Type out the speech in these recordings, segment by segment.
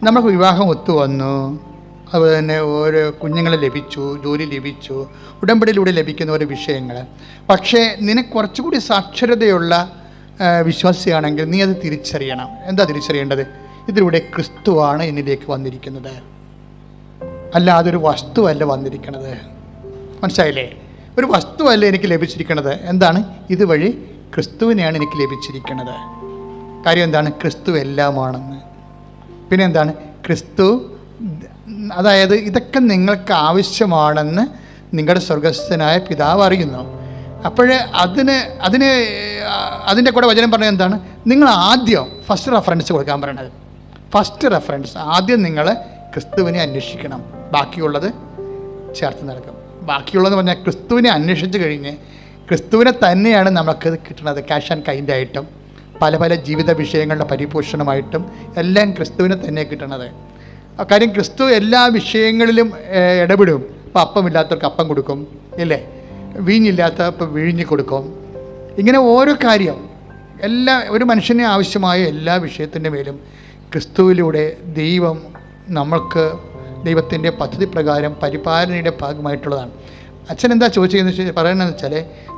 നമുക്ക് വിവാഹം ഒത്തു വന്നു, അതുപോലെ തന്നെ ഓരോ കുഞ്ഞുങ്ങളെ ലഭിച്ചു, ജോലി ലഭിച്ചു, ഉടമ്പടിയിലൂടെ ലഭിക്കുന്ന ഓരോ വിഷയങ്ങൾ. പക്ഷേ നിനക്ക് കുറച്ചുകൂടി സാക്ഷരതയുള്ള വിശ്വാസിയാണെങ്കിൽ നീ അത് തിരിച്ചറിയണം. എന്താ തിരിച്ചറിയേണ്ടത്? ഇതിലൂടെ ക്രിസ്തുവാണ് എന്നിലേക്ക് വന്നിരിക്കുന്നത്, അല്ലാതെ ഒരു വസ്തുവല്ല വന്നിരിക്കുന്നത്. മനസ്സിലായില്ലേ? ഒരു വസ്തുവല്ല എനിക്ക് ലഭിച്ചിരിക്കുന്നത്. എന്താണ്? ഇതുവഴി ക്രിസ്തുവിനെയാണ് എനിക്ക് ലഭിച്ചിരിക്കുന്നത്. കാര്യം എന്താണ്? ക്രിസ്തു എല്ലാമാണെന്ന്. പിന്നെ എന്താണ്? ക്രിസ്തു, അതായത് ഇതൊക്കെ നിങ്ങൾക്ക് ആവശ്യമാണെന്ന് നിങ്ങളുടെ സ്വർഗസ്ഥനായ പിതാവ് അറിയുന്നു. അപ്പോൾ അതിൻ്റെ കൂടെ വചനം പറഞ്ഞത് എന്താണ്? നിങ്ങൾ ആദ്യം ഫസ്റ്റ് റെഫറൻസ് കൊടുക്കാൻ പറയണത്. ഫസ്റ്റ് റെഫറൻസ് ആദ്യം നിങ്ങൾ ക്രിസ്തുവിനെ അന്വേഷിക്കണം, ബാക്കിയുള്ളത് ചേർത്ത് നൽകും. ബാക്കിയുള്ളതെന്ന് പറഞ്ഞാൽ ക്രിസ്തുവിനെ അന്വേഷിച്ച് കഴിഞ്ഞ് ക്രിസ്തുവിനെ തന്നെയാണ് നമുക്ക് കിട്ടുന്നത്. ക്യാഷ് ആൻഡ് കൈൻഡ് ആയിട്ടും പല പല ജീവിത വിഷയങ്ങളുടെ പരിപോഷണമായിട്ടും എല്ലാം ക്രിസ്തുവിനെ തന്നെ കിട്ടണത്. കാര്യം ക്രിസ്തു എല്ലാ വിഷയങ്ങളിലും ഇടപെടും. ഇപ്പോൾ അപ്പമില്ലാത്തവർക്ക് അപ്പം കൊടുക്കും, ഇല്ലേ? വീഞ്ഞില്ലാത്തപ്പോൾ വിഴിഞ്ഞ് കൊടുക്കും. ഇങ്ങനെ ഓരോ കാര്യം, ഒരു മനുഷ്യന് ആവശ്യമായ എല്ലാ വിഷയത്തിൻ്റെ മേലും ക്രിസ്തുവിലൂടെ ദൈവം നമ്മൾക്ക് ദൈവത്തിൻ്റെ പദ്ധതി പ്രകാരം പരിപാലനയുടെ ഭാഗമായിട്ടുള്ളതാണ്. അച്ഛൻ എന്താ ചോദിച്ചതെന്ന് പറയണമെന്ന് വെച്ചാൽ,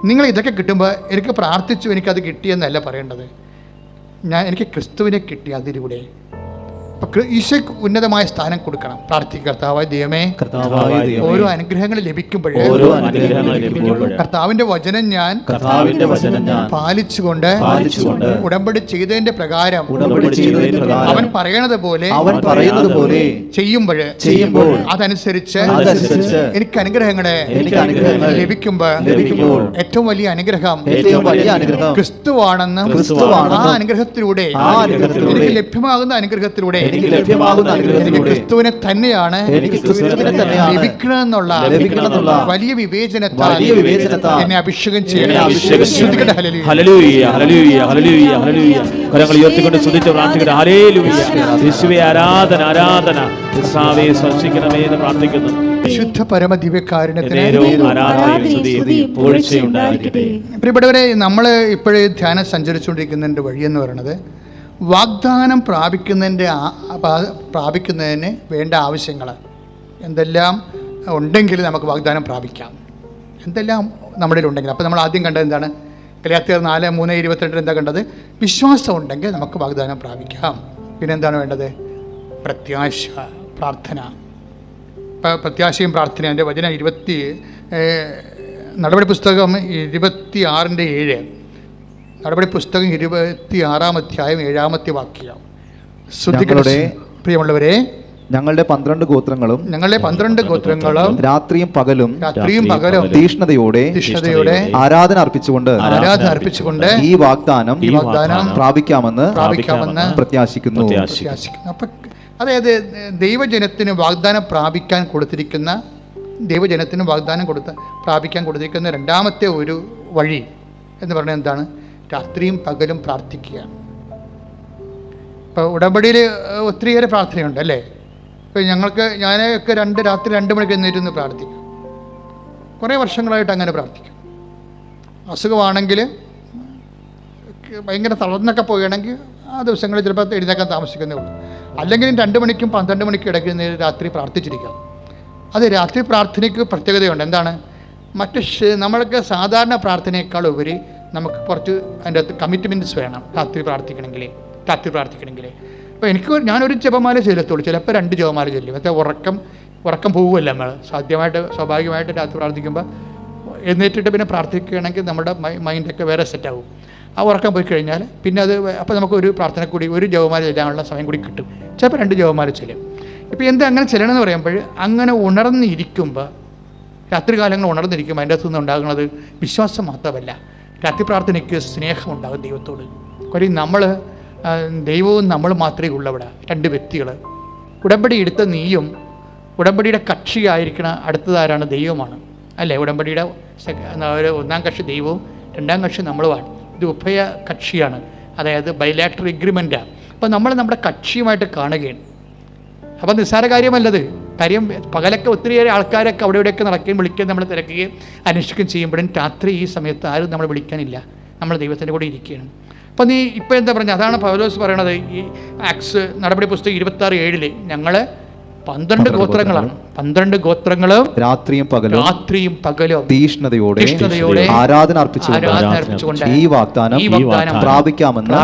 നിങ്ങൾ ഇതൊക്കെ കിട്ടുമ്പോൾ എനിക്ക് പ്രാർത്ഥിച്ചു എനിക്കത് കിട്ടിയെന്നല്ല പറയേണ്ടത്. എനിക്ക് ക്രിസ്തുവിനെ കിട്ടി അതിലൂടെ. അപ്പോൾ ഈശോയ്ക്ക് ഉന്നതമായ സ്ഥാനം കൊടുക്കണം. പ്രാർത്ഥിക്കുക, കർത്താവായ ദൈവമേ, ഓരോ അനുഗ്രഹങ്ങൾ ലഭിക്കുമ്പോൾ കർത്താവിന്റെ വചനം ഞാൻ പാലിച്ചുകൊണ്ട് ഉടമ്പടി ചെയ്തതിന്റെ പ്രകാരം അവൻ പറയണത് പോലെ ചെയ്യുമ്പോൾ അതനുസരിച്ച് എനിക്ക് അനുഗ്രഹങ്ങളെ ലഭിക്കുമ്പോൾ ഏറ്റവും വലിയ അനുഗ്രഹം ക്രിസ്തുവാണെന്നും ആ അനുഗ്രഹത്തിലൂടെ എനിക്ക് ലഭ്യമാകുന്ന അനുഗ്രഹത്തിലൂടെ എനിക്ക് ക്രിസ്തുവിനെ തന്നെയാണ് ലഭിക്കണമെന്നുള്ള വലിയ വിവേചനത്താൽ എന്നെ അഭിഷേകം ചെയ്യണം. ഉയർത്തിക്കൊണ്ട് സ്തുതിച്ച് പ്രാർത്ഥിക്കട്ടെ. ഹല്ലേലൂയ. യേശുവേ ആരാധന, ആരാധന. യേശുവേ സ്പർശിക്കണമേ എന്ന് പ്രാർത്ഥിക്കുന്നു. ശുദ്ധ പരമ ദിവ്യകാരുണ്യത്തിന് ഉണ്ടായിരിക്കട്ടെ. പ്രിയപ്പെട്ടവരെ, നമ്മൾ ഇപ്പോഴേ ധ്യാനം സഞ്ചരിച്ചുകൊണ്ടിരിക്കുന്നതിൻ്റെ വഴിയെന്ന് പറയുന്നത് വാഗ്ദാനം പ്രാപിക്കുന്നതിന് വേണ്ട ആവശ്യങ്ങൾ എന്തെല്ലാം ഉണ്ടെങ്കിൽ നമുക്ക് വാഗ്ദാനം പ്രാപിക്കാം. എന്തെല്ലാം നമ്മുടെ ഉണ്ടെങ്കിൽ. അപ്പോൾ നമ്മൾ ആദ്യം കണ്ടത് എന്താണ്? ഗലാത്യർ 4:3-22 എന്താ കണ്ടത്? വിശ്വാസം ഉണ്ടെങ്കിൽ നമുക്ക് വാഗ്ദാനം പ്രാപിക്കാം. പിന്നെ എന്താണ് വേണ്ടത്? പ്രത്യാശ, പ്രാർത്ഥന. പ്രത്യാശയും പ്രാർത്ഥനയും. എൻ്റെ വചനം നടപടി പുസ്തകം 26:7. നടപടി പുസ്തകം 26-ാം അധ്യായം 7-ാമത്തെ വാക്യം. പ്രിയമുള്ളവരെ, ഞങ്ങളുടെ 12 ഗോത്രങ്ങളും രാത്രിയും പകലും തീഷ്ണതയോടെ ആരാധന അർപ്പിച്ചുകൊണ്ട് ഈ വാഗ്ദാനം പ്രാപിക്കാമെന്ന് പ്രത്യാശിക്കുന്നു. അതായത് ദൈവജനത്തിന് വാഗ്ദാനം പ്രാപിക്കാൻ കൊടുത്തിരിക്കുന്ന രണ്ടാമത്തെ ഒരു വഴി എന്ന് പറയുന്നത് എന്താണ്? രാത്രിയും പകലും പ്രാർത്ഥിക്കുകയാണ്. ഇപ്പോൾ ഉടമ്പടിയിൽ ഒത്തിരിയേറെ പ്രാർത്ഥനയുണ്ട്, അല്ലേ? ഇപ്പോൾ ഞാനൊക്കെ രാത്രി 2 മണിക്ക് എഴുന്നേറ്റ് പ്രാർത്ഥിക്കും. കുറേ വർഷങ്ങളായിട്ട് അങ്ങനെ പ്രാർത്ഥിക്കും. അസുഖമാണെങ്കിൽ ഭയങ്കര തളർന്നൊക്കെ പോവുകയാണെങ്കിൽ ആ ദിവസങ്ങളിൽ ചിലപ്പോൾ എഴുന്നേക്കാൻ താമസിക്കുന്നേ ഉള്ളൂ. അല്ലെങ്കിൽ 2 മണിക്കും 12 മണിക്കും ഇടയ്ക്ക് രാത്രി പ്രാർത്ഥിച്ചിരിക്കാം. അത് രാത്രി പ്രാർത്ഥനയ്ക്ക് പ്രത്യേകതയുണ്ട്. എന്താണ്? നമ്മൾക്ക് സാധാരണ പ്രാർത്ഥനയേക്കാൾ ഉപരി നമുക്ക് കുറച്ച് അതിൻ്റെ അകത്ത് കമ്മിറ്റ്മെൻറ്റ്സ് വേണം. രാത്രി പ്രാർത്ഥിക്കണമെങ്കിൽ ഇപ്പോൾ ഞാനൊരു ജപമാല ചെല്ലത്തുള്ളൂ, ചിലപ്പോൾ 2 ജപമാല ചെല്ലും. മറ്റേ ഉറക്കം പോകുമല്ല. നമ്മൾ സ്വാഭാവികമായിട്ട് രാത്രി പ്രാർത്ഥിക്കുമ്പോൾ എഴുന്നേറ്റിട്ട് പിന്നെ പ്രാർത്ഥിക്കുകയാണെങ്കിൽ നമ്മുടെ മൈൻഡൊക്കെ വേറെ സെറ്റാവും. ആ ഉറക്കം പോയി കഴിഞ്ഞാൽ പിന്നെ അപ്പോൾ നമുക്കൊരു പ്രാർത്ഥന കൂടി, ഒരു ജപമാല ചെല്ലാനുള്ള സമയം കൂടി കിട്ടും. ചിലപ്പോൾ 2 ജപമാല ചെല്ലും. ഇപ്പോൾ അങ്ങനെ ചെല്ലണമെന്ന് പറയുമ്പോൾ അങ്ങനെ ഉണർന്നിരിക്കുമ്പോൾ, രാത്രികാലങ്ങൾ ഉണർന്നിരിക്കുമ്പോൾ അതിൻ്റെ അകത്തുനിന്ന് ഉണ്ടാകുന്നത് വിശ്വാസം മാത്രമല്ല, രാത്രി പ്രാർത്ഥനയ്ക്ക് സ്നേഹമുണ്ടാകും ദൈവത്തോട്. കാര്യം ദൈവവും നമ്മൾ മാത്രമേ ഉള്ളവിടെ 2 വ്യക്തികൾ. ഉടമ്പടി എടുത്ത നീയും ഉടമ്പടിയുടെ കക്ഷിയായിരിക്കണ അടുത്തതാരാണ്? ദൈവമാണ്, അല്ലേ? ഉടമ്പടിയുടെ 1-ാം കക്ഷി ദൈവവും 2-ാം കക്ഷി നമ്മളുമാണ്. ഇത് ഉഭയ കക്ഷിയാണ്, അതായത് ബൈലാറ്ററൽ എഗ്രിമെൻറ്റാണ്. അപ്പോൾ നമ്മൾ നമ്മുടെ കക്ഷിയുമായിട്ട് കാണുകയാണ്. അപ്പോൾ നിസ്സാര കാര്യമല്ലത്. കാര്യം പകലൊക്കെ ഒത്തിരിയേറെ ആൾക്കാരൊക്കെ അവിടെ ഇവിടെയൊക്കെ നടക്കുകയും വിളിക്കുകയും നമ്മൾ തിരക്കുകയും അന്വേഷിക്കുകയും ചെയ്യുമ്പോഴും രാത്രി ഈ സമയത്ത് ആരും നമ്മൾ വിളിക്കാനില്ല, നമ്മൾ ദൈവത്തിൻ്റെ കൂടെ ഇരിക്കുകയാണ്. അപ്പം നീ ഇപ്പം എന്താ പറഞ്ഞത്? അതാണ് പൗലോസ് പറയണത് ഈ ആക്സ് നടപടി പുസ്തകം 26:7 ഞങ്ങൾ 12 ഗോത്രങ്ങളാണ്. 12 ഗോത്രങ്ങളും രാത്രിയും പകലും തീഷ്ണതയോടെ ആരാധന അർപ്പിച്ചുകൊണ്ട് ഈ വാഗ്ദാനം പ്രാപിക്കാമെന്ന്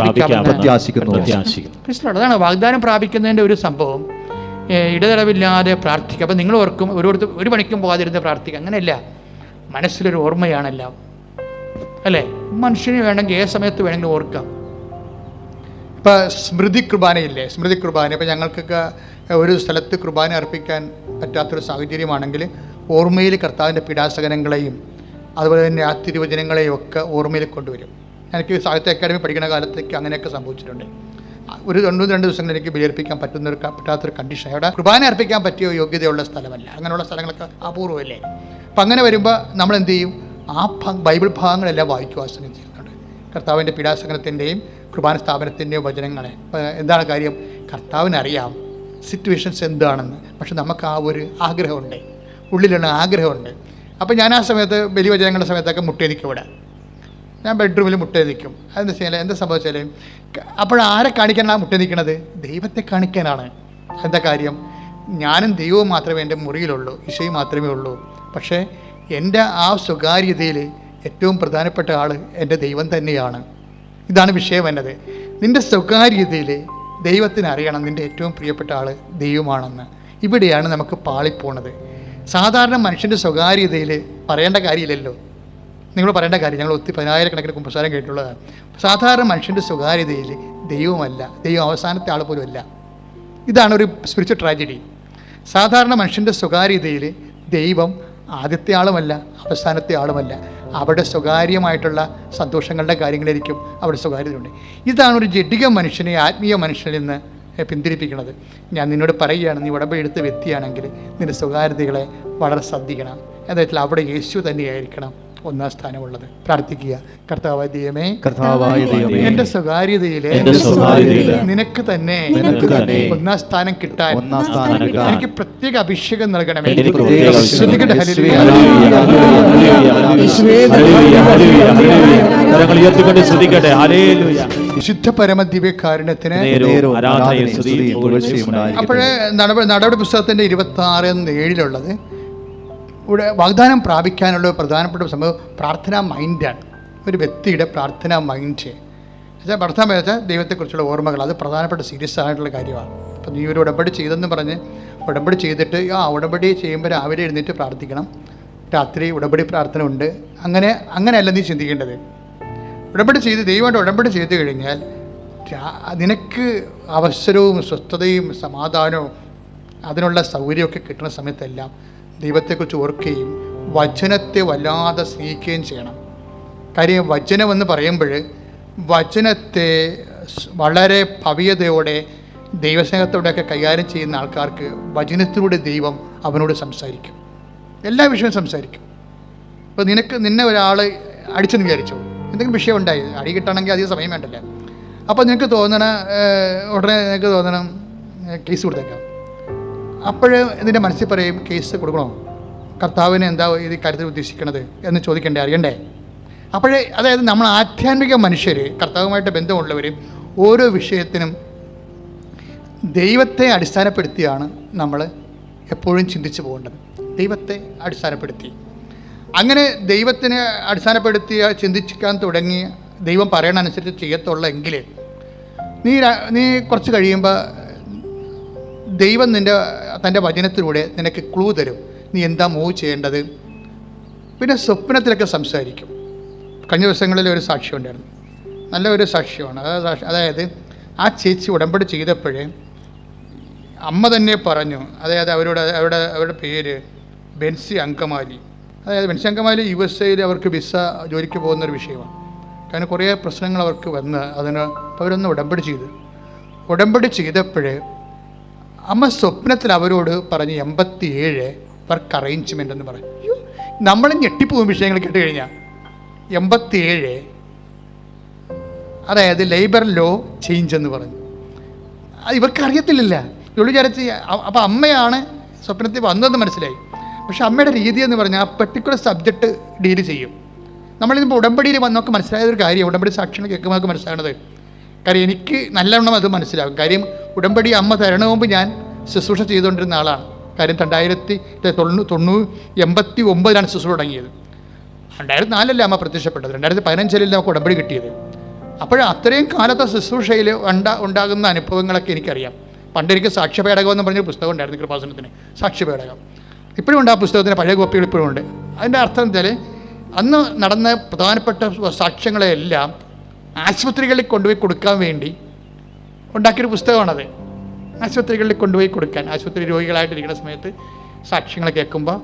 പ്രത്യാശിക്കുന്നു. അതാണ് വാഗ്ദാനം പ്രാപിക്കുന്നതിൻ്റെ ഒരു സംഭവം. ഇടതടവില്ലാതെ പ്രാർത്ഥിക്കുക. അപ്പം നിങ്ങൾ ഓർക്കും ഒരു പണിക്കും പോകാതിരുന്ന് പ്രാർത്ഥിക്കുക. അങ്ങനെയല്ല, മനസ്സിലൊരു ഓർമ്മയാണെല്ലാം, അല്ലേ? മനുഷ്യന് വേണമെങ്കിൽ ഏത് സമയത്ത് വേണമെങ്കിലും ഓർക്കാം. ഇപ്പം സ്മൃതി കുർബാനയില്ലേ? സ്മൃതി കുർബാന ഇപ്പം ഞങ്ങൾക്കൊക്കെ ഒരു സ്ഥലത്ത് കുർബാന അർപ്പിക്കാൻ പറ്റാത്തൊരു സാഹചര്യമാണെങ്കിൽ ഓർമ്മയിൽ കർത്താവിൻ്റെ പീഡാസകനങ്ങളെയും അതുപോലെ തന്നെ ആ തിരുവചനങ്ങളെയും ഒക്കെ ഓർമ്മയിൽ കൊണ്ടുവരും. എനിക്ക് സാഹിത്യ അക്കാദമി പഠിക്കുന്ന കാലത്തേക്ക് അങ്ങനെയൊക്കെ സംഭവിച്ചിട്ടുണ്ട്. ഒരു 2 ദിവസങ്ങൾ എനിക്ക് ബലിയർപ്പിക്കാൻ പറ്റാത്തൊരു കണ്ടീഷൻ. അവിടെ കുർബാന അർപ്പിക്കാൻ പറ്റിയ യോഗ്യതയുള്ള സ്ഥലമല്ല. അങ്ങനെയുള്ള സ്ഥലങ്ങളൊക്കെ അപൂർവമല്ലേ? അപ്പം അങ്ങനെ വരുമ്പോൾ നമ്മൾ എന്ത് ചെയ്യും? ആ ബൈബിൾ ഭാഗങ്ങളെല്ലാം വായിക്കുവാസനം ചെയ്യുന്നുണ്ട്. കർത്താവിൻ്റെ പീഡാസകനത്തിൻ്റെയും കുർബാന സ്ഥാപനത്തിൻ്റെയും വചനങ്ങളെ. എന്താണ് കാര്യം? കർത്താവിനറിയാം സിറ്റുവേഷൻസ് എന്താണെന്ന്. പക്ഷെ നമുക്ക് ആ ഒരു ആഗ്രഹമുണ്ട്, ഉള്ളിലുള്ള ആഗ്രഹമുണ്ട്. അപ്പോൾ ഞാൻ ആ സമയത്ത് ബലിവചനങ്ങളുടെ സമയത്തൊക്കെ മുട്ടേ നിൽക്കും. ഇവിടെ ഞാൻ ബെഡ്റൂമിൽ മുട്ടേ നിൽക്കും. അതെന്താ വെച്ചാൽ എന്താ സംഭവിച്ചാൽ അപ്പോഴാരെ കാണിക്കാനാണ് മുട്ടേ നിൽക്കുന്നത്? ദൈവത്തെ കാണിക്കാനാണ്. എന്താ കാര്യം? ഞാനും ദൈവവും മാത്രമേ എൻ്റെ മുറിയിലുള്ളൂ, ഈശോയും മാത്രമേ ഉള്ളൂ. പക്ഷേ എൻ്റെ ആ സ്വകാര്യതയിൽ ഏറ്റവും പ്രധാനപ്പെട്ട ആൾ എൻ്റെ ദൈവം തന്നെയാണ്. ഇതാണ് വിഷയം എന്നത്. നിൻ്റെ സ്വകാര്യതയിൽ ദൈവത്തിന് അറിയണം നിൻ്റെ ഏറ്റവും പ്രിയപ്പെട്ട ആൾ ദൈവമാണെന്ന്. ഇവിടെയാണ് നമുക്ക് പാളിപ്പോണത്. സാധാരണ മനുഷ്യൻ്റെ സ്വകാര്യതയിൽ പറയേണ്ട കാര്യമില്ലല്ലോ. നിങ്ങൾ പറയേണ്ട കാര്യം, ഞങ്ങൾ 10,000 കുമ്പസാരം കേട്ടുള്ളതാണ്. സാധാരണ മനുഷ്യൻ്റെ സ്വകാര്യതയിൽ ദൈവമല്ല, ദൈവം അവസാനത്തെ ആൾ പോലും അല്ല. ഇതാണ് ഒരു സ്പിരിച്വൽ ട്രാജഡി. സാധാരണ മനുഷ്യൻ്റെ സ്വകാര്യതയിൽ ദൈവം ആദ്യത്തെ ആളുമല്ല, അവസാനത്തെ ആളുമല്ല. അവിടെ സ്വകാര്യമായിട്ടുള്ള സന്തോഷങ്ങളുടെ കാര്യങ്ങളായിരിക്കും അവിടെ സ്വകാര്യതയുണ്ട്. ഇതാണ് ഒരു ജഡിക മനുഷ്യനെ ആത്മീയ മനുഷ്യനിൽ നിന്ന് പിന്തിരിപ്പിക്കുന്നത്. ഞാൻ നിന്നോട് പറയുകയാണ്, നീ ഉടമ്പടി എടുത്ത വ്യക്തിയാണെങ്കിൽ നിൻ്റെ സ്വകാര്യതകളെ വളരെ ശ്രദ്ധിക്കണം. എന്താ വെച്ചാൽ അവിടെ യേശു തന്നെയായിരിക്കണം ഒന്നാം സ്ഥാനമുള്ളത്. പ്രാർത്ഥിക്കുക. കർത്താവായ ദൈവമേ, എന്റെ സ്വകാര്യതയിലെ നിനക്ക് തന്നെ ഒന്നാം സ്ഥാനം കിട്ടാൻ എനിക്ക് പ്രത്യേക അഭിഷേകം നൽകണമേ. ശുദ്ധ പരമ ദിവ്യകാരുണ്യത്തിന്. അപ്പോഴേ നടപടി പുസ്തകത്തിന്റെ 26:7 ഇവിടെ വാഗ്ദാനം പ്രാപിക്കാനുള്ള പ്രധാനപ്പെട്ട സംഭവം പ്രാർത്ഥനാ മൈൻഡാണ്. ഒരു വ്യക്തിയുടെ പ്രാർത്ഥനാ മൈൻഡ് വെച്ചാൽ പ്രാർത്ഥന വെച്ചാൽ ദൈവത്തെക്കുറിച്ചുള്ള ഓർമ്മകൾ. അത് പ്രധാനപ്പെട്ട സീരിയസ് ആയിട്ടുള്ള കാര്യമാണ്. അപ്പം നീ ഒരു ഉടമ്പടി ചെയ്തെന്ന് പറഞ്ഞ് ഉടമ്പടി ചെയ്തിട്ട് ഉടമ്പടി ചെയ്യുമ്പോൾ രാവിലെ എഴുന്നേറ്റ് പ്രാർത്ഥിക്കണം, രാത്രി ഉടമ്പടി പ്രാർത്ഥന ഉണ്ട്. അങ്ങനെയല്ല നീ ചിന്തിക്കേണ്ടത്. ഉടമ്പടി ചെയ്ത് ദൈവമായിട്ട് ഉടമ്പടി ചെയ്ത് കഴിഞ്ഞാൽ നിനക്ക് അവസരവും സ്വസ്ഥതയും സമാധാനവും അതിനുള്ള സൗകര്യമൊക്കെ കിട്ടുന്ന സമയത്തെല്ലാം ദൈവത്തെക്കുറിച്ച് ഓർക്കുകയും വചനത്തെ വല്ലാതെ സ്നേഹിക്കുകയും ചെയ്യണം. കാര്യം വചനം എന്ന് പറയുമ്പോൾ വചനത്തെ വളരെ ഭവ്യതയോടെ ദൈവസ്നേഹത്തോടെയൊക്കെ കൈകാര്യം ചെയ്യുന്ന ആൾക്കാർക്ക് വചനത്തിലൂടെ ദൈവം അവനോട് സംസാരിക്കും, എല്ലാ വിഷയവും സംസാരിക്കും. ഇപ്പോൾ നിന്നെ ഒരാൾ അടിച്ചെന്ന് വിചാരിച്ചോ, എന്തെങ്കിലും വിഷയം ഉണ്ടായി, അടി കിട്ടണമെങ്കിൽ അധികം സമയം വേണ്ടല്ലേ. അപ്പോൾ നിനക്ക് ഉടനെ നിനക്ക് തോന്നണം കേസ് കൊടുത്തേക്കാം. അപ്പോഴേ ഇതിൻ്റെ മനസ്സിൽ പറയും കേസ് കൊടുക്കണോ, കർത്താവിന് എന്താ ഇത് കാര്യത്തിൽ ഉദ്ദേശിക്കണത് എന്ന് ചോദിക്കണ്ടേ, അറിയണ്ടേ. അപ്പോഴേ അതായത് നമ്മൾ ആധ്യാത്മിക മനുഷ്യർ, കർത്താവുമായിട്ട് ബന്ധമുള്ളവർ ഓരോ വിഷയത്തിനും ദൈവത്തെ അടിസ്ഥാനപ്പെടുത്തിയാണ് നമ്മൾ എപ്പോഴും ചിന്തിച്ചു പോകേണ്ടത്. ദൈവത്തെ അടിസ്ഥാനപ്പെടുത്തി, അങ്ങനെ ദൈവത്തിനെ അടിസ്ഥാനപ്പെടുത്തി ചിന്തിക്കാൻ തുടങ്ങി ദൈവം പറയണനുസരിച്ച് ചെയ്യത്തുള്ളെങ്കിൽ നീ കുറച്ച് കഴിയുമ്പോൾ ദൈവം തൻ്റെ വചനത്തിലൂടെ നിനക്ക് ക്ലൂ തരും, നീ എന്താ മൂവ് ചെയ്യേണ്ടത്. പിന്നെ സ്വപ്നത്തിലൊക്കെ സംസാരിക്കും. കഴിഞ്ഞ ദിവസങ്ങളിൽ ഒരു സാക്ഷ്യം ഉണ്ടായിരുന്നു, നല്ല ഒരു സാക്ഷ്യമാണ്. അതായത് ആ ചേച്ചി ഉടമ്പടി ചെയ്തപ്പോഴേ അമ്മ തന്നെ പറഞ്ഞു, അതായത് അവരുടെ പേര് ബെൻസി അങ്കമാലി. അതായത് ബെൻസി അങ്കമാലി USA അവർക്ക് വിസ ജോലിക്ക് പോകുന്നൊരു വിഷയമാണ്. കാരണം കുറേ പ്രശ്നങ്ങൾ അവർക്ക് വന്ന് അവരൊന്ന് ഉടമ്പടി ചെയ്തപ്പോഴേ അമ്മ സ്വപ്നത്തിൽ അവരോട് പറഞ്ഞ് 87 വർക്ക് അറേഞ്ച്മെൻ്റ് എന്ന് പറഞ്ഞു. നമ്മൾ ഞെട്ടിപ്പോകും വിഷയങ്ങൾ കേട്ട് കഴിഞ്ഞാൽ. 87, അതായത് ലേബർ ലോ ചേഞ്ച് എന്ന് പറഞ്ഞു. അത് ഇവർക്ക് അറിയത്തില്ല. ഇവൾ വിചാരിച്ച് അപ്പം അമ്മയാണ് സ്വപ്നത്തിൽ വന്നതെന്ന് മനസ്സിലായി. പക്ഷെ അമ്മയുടെ രീതി എന്ന് പറഞ്ഞാൽ ആ പെർട്ടിക്കുലർ സബ്ജക്റ്റ് ഡീൽ ചെയ്യും. നമ്മളിപ്പോൾ ഉടമ്പടിയിൽ വന്നൊക്കെ മനസ്സിലായൊരു കാര്യം, ഉടമ്പടി സാക്ഷ്യങ്ങൾ കേൾക്കുമ്പോൾ നമുക്ക് മനസ്സിലാകുന്നത്. കാര്യം എനിക്ക് നല്ലവണ്ണം അത് മനസ്സിലാകും. കാര്യം ഉടമ്പടി അമ്മ തരണ മുമ്പ് ഞാൻ ശുശ്രൂഷ ചെയ്തുകൊണ്ടിരുന്ന ആളാണ്. കാര്യം 1989 ശുശ്രൂഷ തുടങ്ങിയത്. 2004 അമ്മ പ്രത്യക്ഷപ്പെട്ടത്, 2015 നമുക്ക് ഉടമ്പടി കിട്ടിയത്. അപ്പോൾ അത്രയും കാലത്തെ ശുശ്രൂഷയിൽ ഉണ്ടാകുന്ന അനുഭവങ്ങളൊക്കെ എനിക്കറിയാം. പണ്ട് എനിക്ക് സാക്ഷ്യപേടകം എന്ന് പറഞ്ഞൊരു പുസ്തകം ഉണ്ടായിരുന്നു, കൃപാസനത്തിന് സാക്ഷ്യപേടകം. ഇപ്പോഴും ഉണ്ട് ആ പുസ്തകത്തിന്, പഴയ കോപ്പികൾ ഇപ്പോഴും ഉണ്ട്. അതിൻ്റെ അർത്ഥം വെച്ചാൽ അന്ന് നടന്ന പ്രധാനപ്പെട്ട സാക്ഷ്യങ്ങളെല്ലാം ആശുപത്രികളിൽ കൊണ്ടുപോയി കൊടുക്കാൻ വേണ്ടി ഉണ്ടാക്കിയൊരു പുസ്തകമാണത്. ആശുപത്രികളിൽ കൊണ്ടുപോയി കൊടുക്കാൻ, ആശുപത്രി രോഗികളായിട്ടിരിക്കുന്ന സമയത്ത് സാക്ഷ്യങ്ങൾ കേൾക്കുമ്പോൾ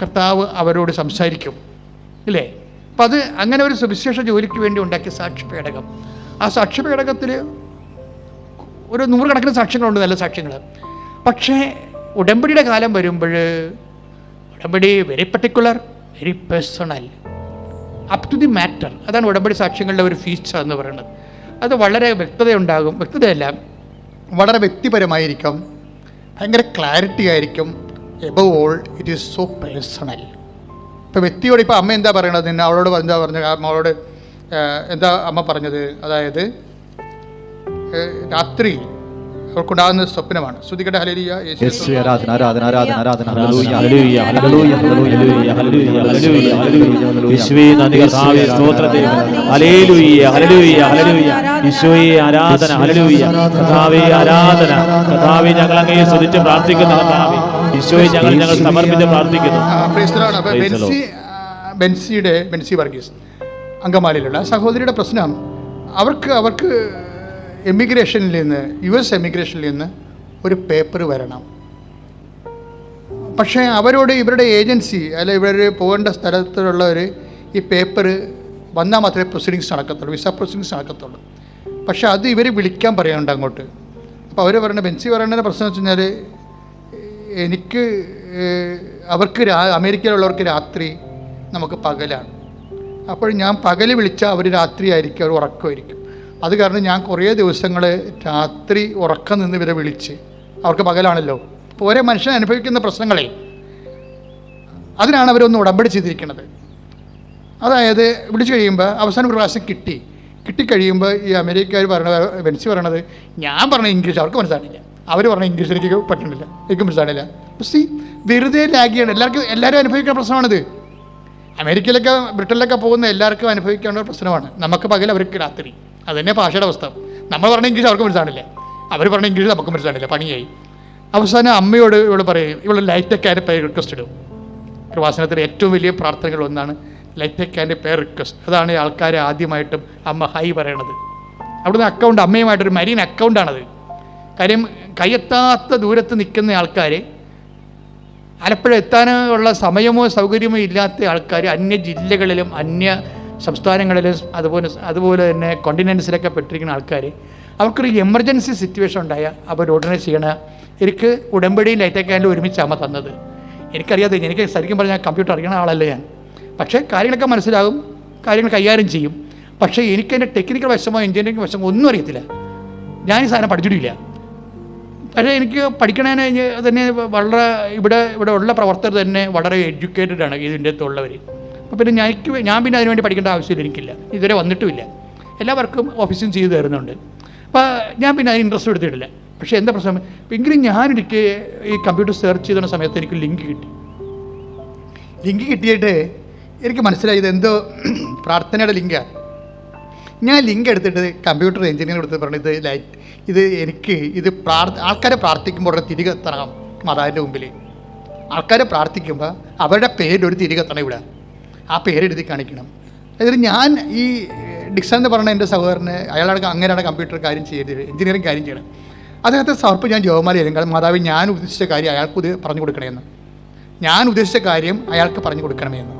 കർത്താവ് അവരോട് സംസാരിക്കും, ഇല്ലേ? അപ്പം അത് അങ്ങനെ ഒരു സുവിശേഷ ജോലിക്ക് വേണ്ടി ഉണ്ടാക്കിയ സാക്ഷ്യപേടകം. ആ സാക്ഷ്യപേടകത്തിൽ ഒരു 100 കണക്കിന് സാക്ഷ്യങ്ങളുണ്ട്, നല്ല സാക്ഷ്യങ്ങൾ. പക്ഷേ ഉടമ്പടിയുടെ കാലം വരുമ്പോൾ ഉടമ്പടി very particular, very personal, up to the matter. അതാണ് ഉടമ്പടി സാക്ഷ്യങ്ങളുടെ ഒരു ഫീച്ചർ എന്ന് പറയുന്നത്. അത് വളരെ വ്യക്തതയുണ്ടാകും, വ്യക്തതയല്ല, വളരെ വ്യക്തിപരമായിരിക്കും, ഭയങ്കര ക്ലാരിറ്റി ആയിരിക്കും. Above all it is so personal. ഇപ്പോൾ വ്യക്തിയോട് ഇപ്പോൾ അമ്മ എന്താ പറയണത്, നിന്നെ അവളോട് എന്താ പറഞ്ഞത്, അവളോട് എന്താ അമ്മ പറഞ്ഞത്? അതായത് രാത്രി അവർക്കുണ്ടാകുന്ന സ്വപ്നമാണ്. ശ്രുതികട്ടെ ഹല്ലേലൂയ, യേശുവേ ആരാധന ആരാധന ആരാധന ആരാധന hallelujah hallelujah hallelujah hallelujah hallelujah hallelujah യേശുവേ നന്ദി കർത്താവേ സ്തോത്രം ഹല്ലേലൂയ ഹല്ലേലൂയ ഹല്ലേലൂയ യേശുവേ ആരാധന ഹല്ലേലൂയ കർത്താവേ ആരാധന കർത്താവേ ഞങ്ങൾ അങ്ങയെ സ്തുതിച്ച് പ്രാർത്ഥിക്കുന്നു കർത്താവേ യേശുവേ ഞങ്ങൾ സമർപ്പിച്ച് പ്രാർത്ഥിക്കുന്നു. ബെൻസി വർഗീസ് അങ്കമാലിയിലുള്ള സഹോദരിയുടെ പ്രശ്നം, അവർക്ക് എമിഗ്രേഷനിൽ നിന്ന് US എമിഗ്രേഷനിൽ നിന്ന് ഒരു പേപ്പർ വരണം. പക്ഷേ അവരോട് ഇവരുടെ ഏജൻസി അല്ലെ ഇവർ പോകേണ്ട സ്ഥലത്തുള്ളവർ ഈ പേപ്പർ വന്നാൽ മാത്രമേ പ്രൊസീഡിങ്സ് നടക്കത്തുള്ളൂ, വിസ പ്രൊസീഡിങ്സ് നടക്കത്തുള്ളൂ. പക്ഷേ അത് ഇവർ വിളിക്കാൻ പറയാനുണ്ട് അങ്ങോട്ട്. അപ്പോൾ അവർ പറയുന്നത്, ബെൻസി പറയുന്നതിൻ്റെ പ്രശ്നം വെച്ച് കഴിഞ്ഞാൽ അവർക്ക് അമേരിക്കയിലുള്ളവർക്ക് രാത്രി, നമുക്ക് പകലാണ്. അപ്പോൾ ഞാൻ പകൽ വിളിച്ചാൽ അവർ രാത്രി ആയിരിക്കും, അവർ ഉറക്കമായിരിക്കും. അത് കാരണം ഞാൻ കുറേ ദിവസങ്ങൾ രാത്രി ഉറക്കം നിന്ന് ഇവരെ വിളിച്ച്, അവർക്ക് പകലാണല്ലോ. അപ്പോൾ ഓരോ മനുഷ്യൻ അനുഭവിക്കുന്ന പ്രശ്നങ്ങളെ അതിനാണ് അവരൊന്ന് ഉടമ്പടി ചെയ്തിരിക്കുന്നത്. അതായത് വിളിച്ചു കഴിയുമ്പോൾ അവസാനം ഒരു പ്രാവശ്യം കിട്ടിക്കഴിയുമ്പോൾ ഈ അമേരിക്കക്കാർ ബെൻസി പറയണത്, ഞാൻ പറഞ്ഞ ഇംഗ്ലീഷ് അവർക്ക് മനസ്സിലാണില്ല, അവർ പറഞ്ഞ ഇംഗ്ലീഷ് എനിക്ക് പറ്റുന്നില്ല, എനിക്ക് മനസ്സിലാണില്ല. വെറുതെ ലാഗിയാണ്. എല്ലാവരും അനുഭവിക്കുന്ന പ്രശ്നമാണിത്. അമേരിക്കയിലൊക്കെ ബ്രിട്ടനിലൊക്കെ പോകുന്ന എല്ലാവർക്കും അനുഭവിക്കേണ്ട ഒരു പ്രശ്നമാണ്. നമുക്ക് പകൽ, അവർക്ക് രാത്രി. അതുതന്നെ ഭാഷയുടെ അവസ്ഥ. നമ്മൾ പറഞ്ഞ ഇംഗ്ലീഷ് അവർക്ക് മനസ്സിലാണില്ല, അവർ പറഞ്ഞ ഇംഗ്ലീഷ് നമുക്ക് മനസ്സിലാണില്ല, പണിയായി. അവസാനം അമ്മയോട് ഇവള് പറയും, ഇവള് ലൈറ്റൊക്കെ അതിൻ്റെ പേര് റിക്വസ്റ്റ് ഇടും. കൃപാസനത്തിലെ ഏറ്റവും വലിയ പ്രാർത്ഥനകൾ ഒന്നാണ് ലൈറ്റൊക്കെ അതിൻ്റെ പേര് റിക്വസ്റ്റ്. അതാണ് ആൾക്കാരെ ആദ്യമായിട്ടും അമ്മ ഹൈ പറയണത്. അവിടുന്ന് അക്കൗണ്ട്, അമ്മയുമായിട്ടൊരു മരീൻ അക്കൗണ്ടാണത്. കാര്യം കൈയെത്താത്ത ദൂരത്ത് നിൽക്കുന്ന ആൾക്കാർ, ആലപ്പുഴ എത്താനുള്ള സമയമോ സൗകര്യമോ ഇല്ലാത്ത ആൾക്കാർ അന്യ ജില്ലകളിലും അന്യ സംസ്ഥാനങ്ങളിലും അതുപോലെ തന്നെ കോണ്ടിനെൻസിലൊക്കെ പെട്ടിരിക്കുന്ന ആൾക്കാർ, അവർക്കൊരു എമർജൻസി സിറ്റുവേഷൻ ഉണ്ടായാൽ അവർ ഉടനെ ചെയ്യണ. എനിക്ക് ഉടമ്പടിയും ലൈറ്റൊക്കെ ഒരുമിച്ച് അമ്മ തന്നത്. എനിക്കറിയാതെ, എനിക്ക് ശരിക്കും പറഞ്ഞാൽ കമ്പ്യൂട്ടർ അറിയണ ആളല്ല ഞാൻ. പക്ഷേ കാര്യങ്ങളൊക്കെ മനസ്സിലാകും, കാര്യങ്ങൾ കൈകാര്യം ചെയ്യും. പക്ഷേ എനിക്കതിൻ്റെ ടെക്നിക്കൽ വശമോ എഞ്ചിനീയറിംഗ് വശമോ ഒന്നും അറിയത്തില്ല. ഞാൻ ഈ സാധനം പഠിച്ചിട്ടില്ല. പക്ഷേ എനിക്ക് പഠിക്കണതിന് തന്നെ വളരെ ഇവിടെ ഉള്ള പ്രവർത്തകർ തന്നെ വളരെ എഡ്യൂക്കേറ്റഡ് ആണ് ഇതിൻ്റെ അകത്തുള്ളവർ. അപ്പോൾ പിന്നെ ഞാൻ പിന്നെ അതിനുവേണ്ടി പഠിക്കേണ്ട ആവശ്യമില്ല, എനിക്കില്ല, ഇതുവരെ വന്നിട്ടുമില്ല. എല്ലാ വർക്കും ഓഫീസും ചെയ്തു തരുന്നുണ്ട്. അപ്പോൾ ഞാൻ പിന്നെ അതിന് ഇൻട്രസ്റ്റ് എടുത്തിട്ടില്ല. പക്ഷേ എന്താ പ്രശ്നം, എങ്കിലും ഞാനെനിക്ക് ഈ കമ്പ്യൂട്ടർ സെർച്ച് ചെയ്ത സമയത്ത് എനിക്ക് ലിങ്ക് കിട്ടിയിട്ട് എനിക്ക് മനസ്സിലായത് എന്തോ പ്രാർത്ഥനയുടെ ലിങ്കാണ്. ഞാൻ ലിങ്ക് എടുത്തിട്ട് കമ്പ്യൂട്ടർ എഞ്ചിനീയർ എടുത്ത് പറഞ്ഞത്, ആൾക്കാരെ പ്രാർത്ഥിക്കുമ്പോൾ തിരികെ എത്തണം മാതാവിൻ്റെ മുമ്പിൽ. ആൾക്കാരെ പ്രാർത്ഥിക്കുമ്പോൾ അവരുടെ പേരൊരു തിരികെ എത്തണം ഇവിടെ, ആ പേരെഴുതി കാണിക്കണം. അതായത് ഞാൻ ഈ ഡിക്സൺ എന്ന് പറഞ്ഞ എൻ്റെ സഹോദരന്, അയാളാണ് അങ്ങനെയാണ് കമ്പ്യൂട്ടർ കാര്യം ചെയ്തത്, എഞ്ചിനീയറിംഗ് കാര്യം ചെയ്യണം. അദ്ദേഹത്തെ സമർപ്പ് ഞാൻ ജോമാല ചെയ്യും. കാരണം മാതാവ് ഞാൻ ഉദ്ദേശിച്ച കാര്യം അയാൾക്ക് പറഞ്ഞു കൊടുക്കണമെന്ന്, ഞാൻ ഉദ്ദേശിച്ച കാര്യം അയാൾക്ക് പറഞ്ഞു കൊടുക്കണമെന്ന്.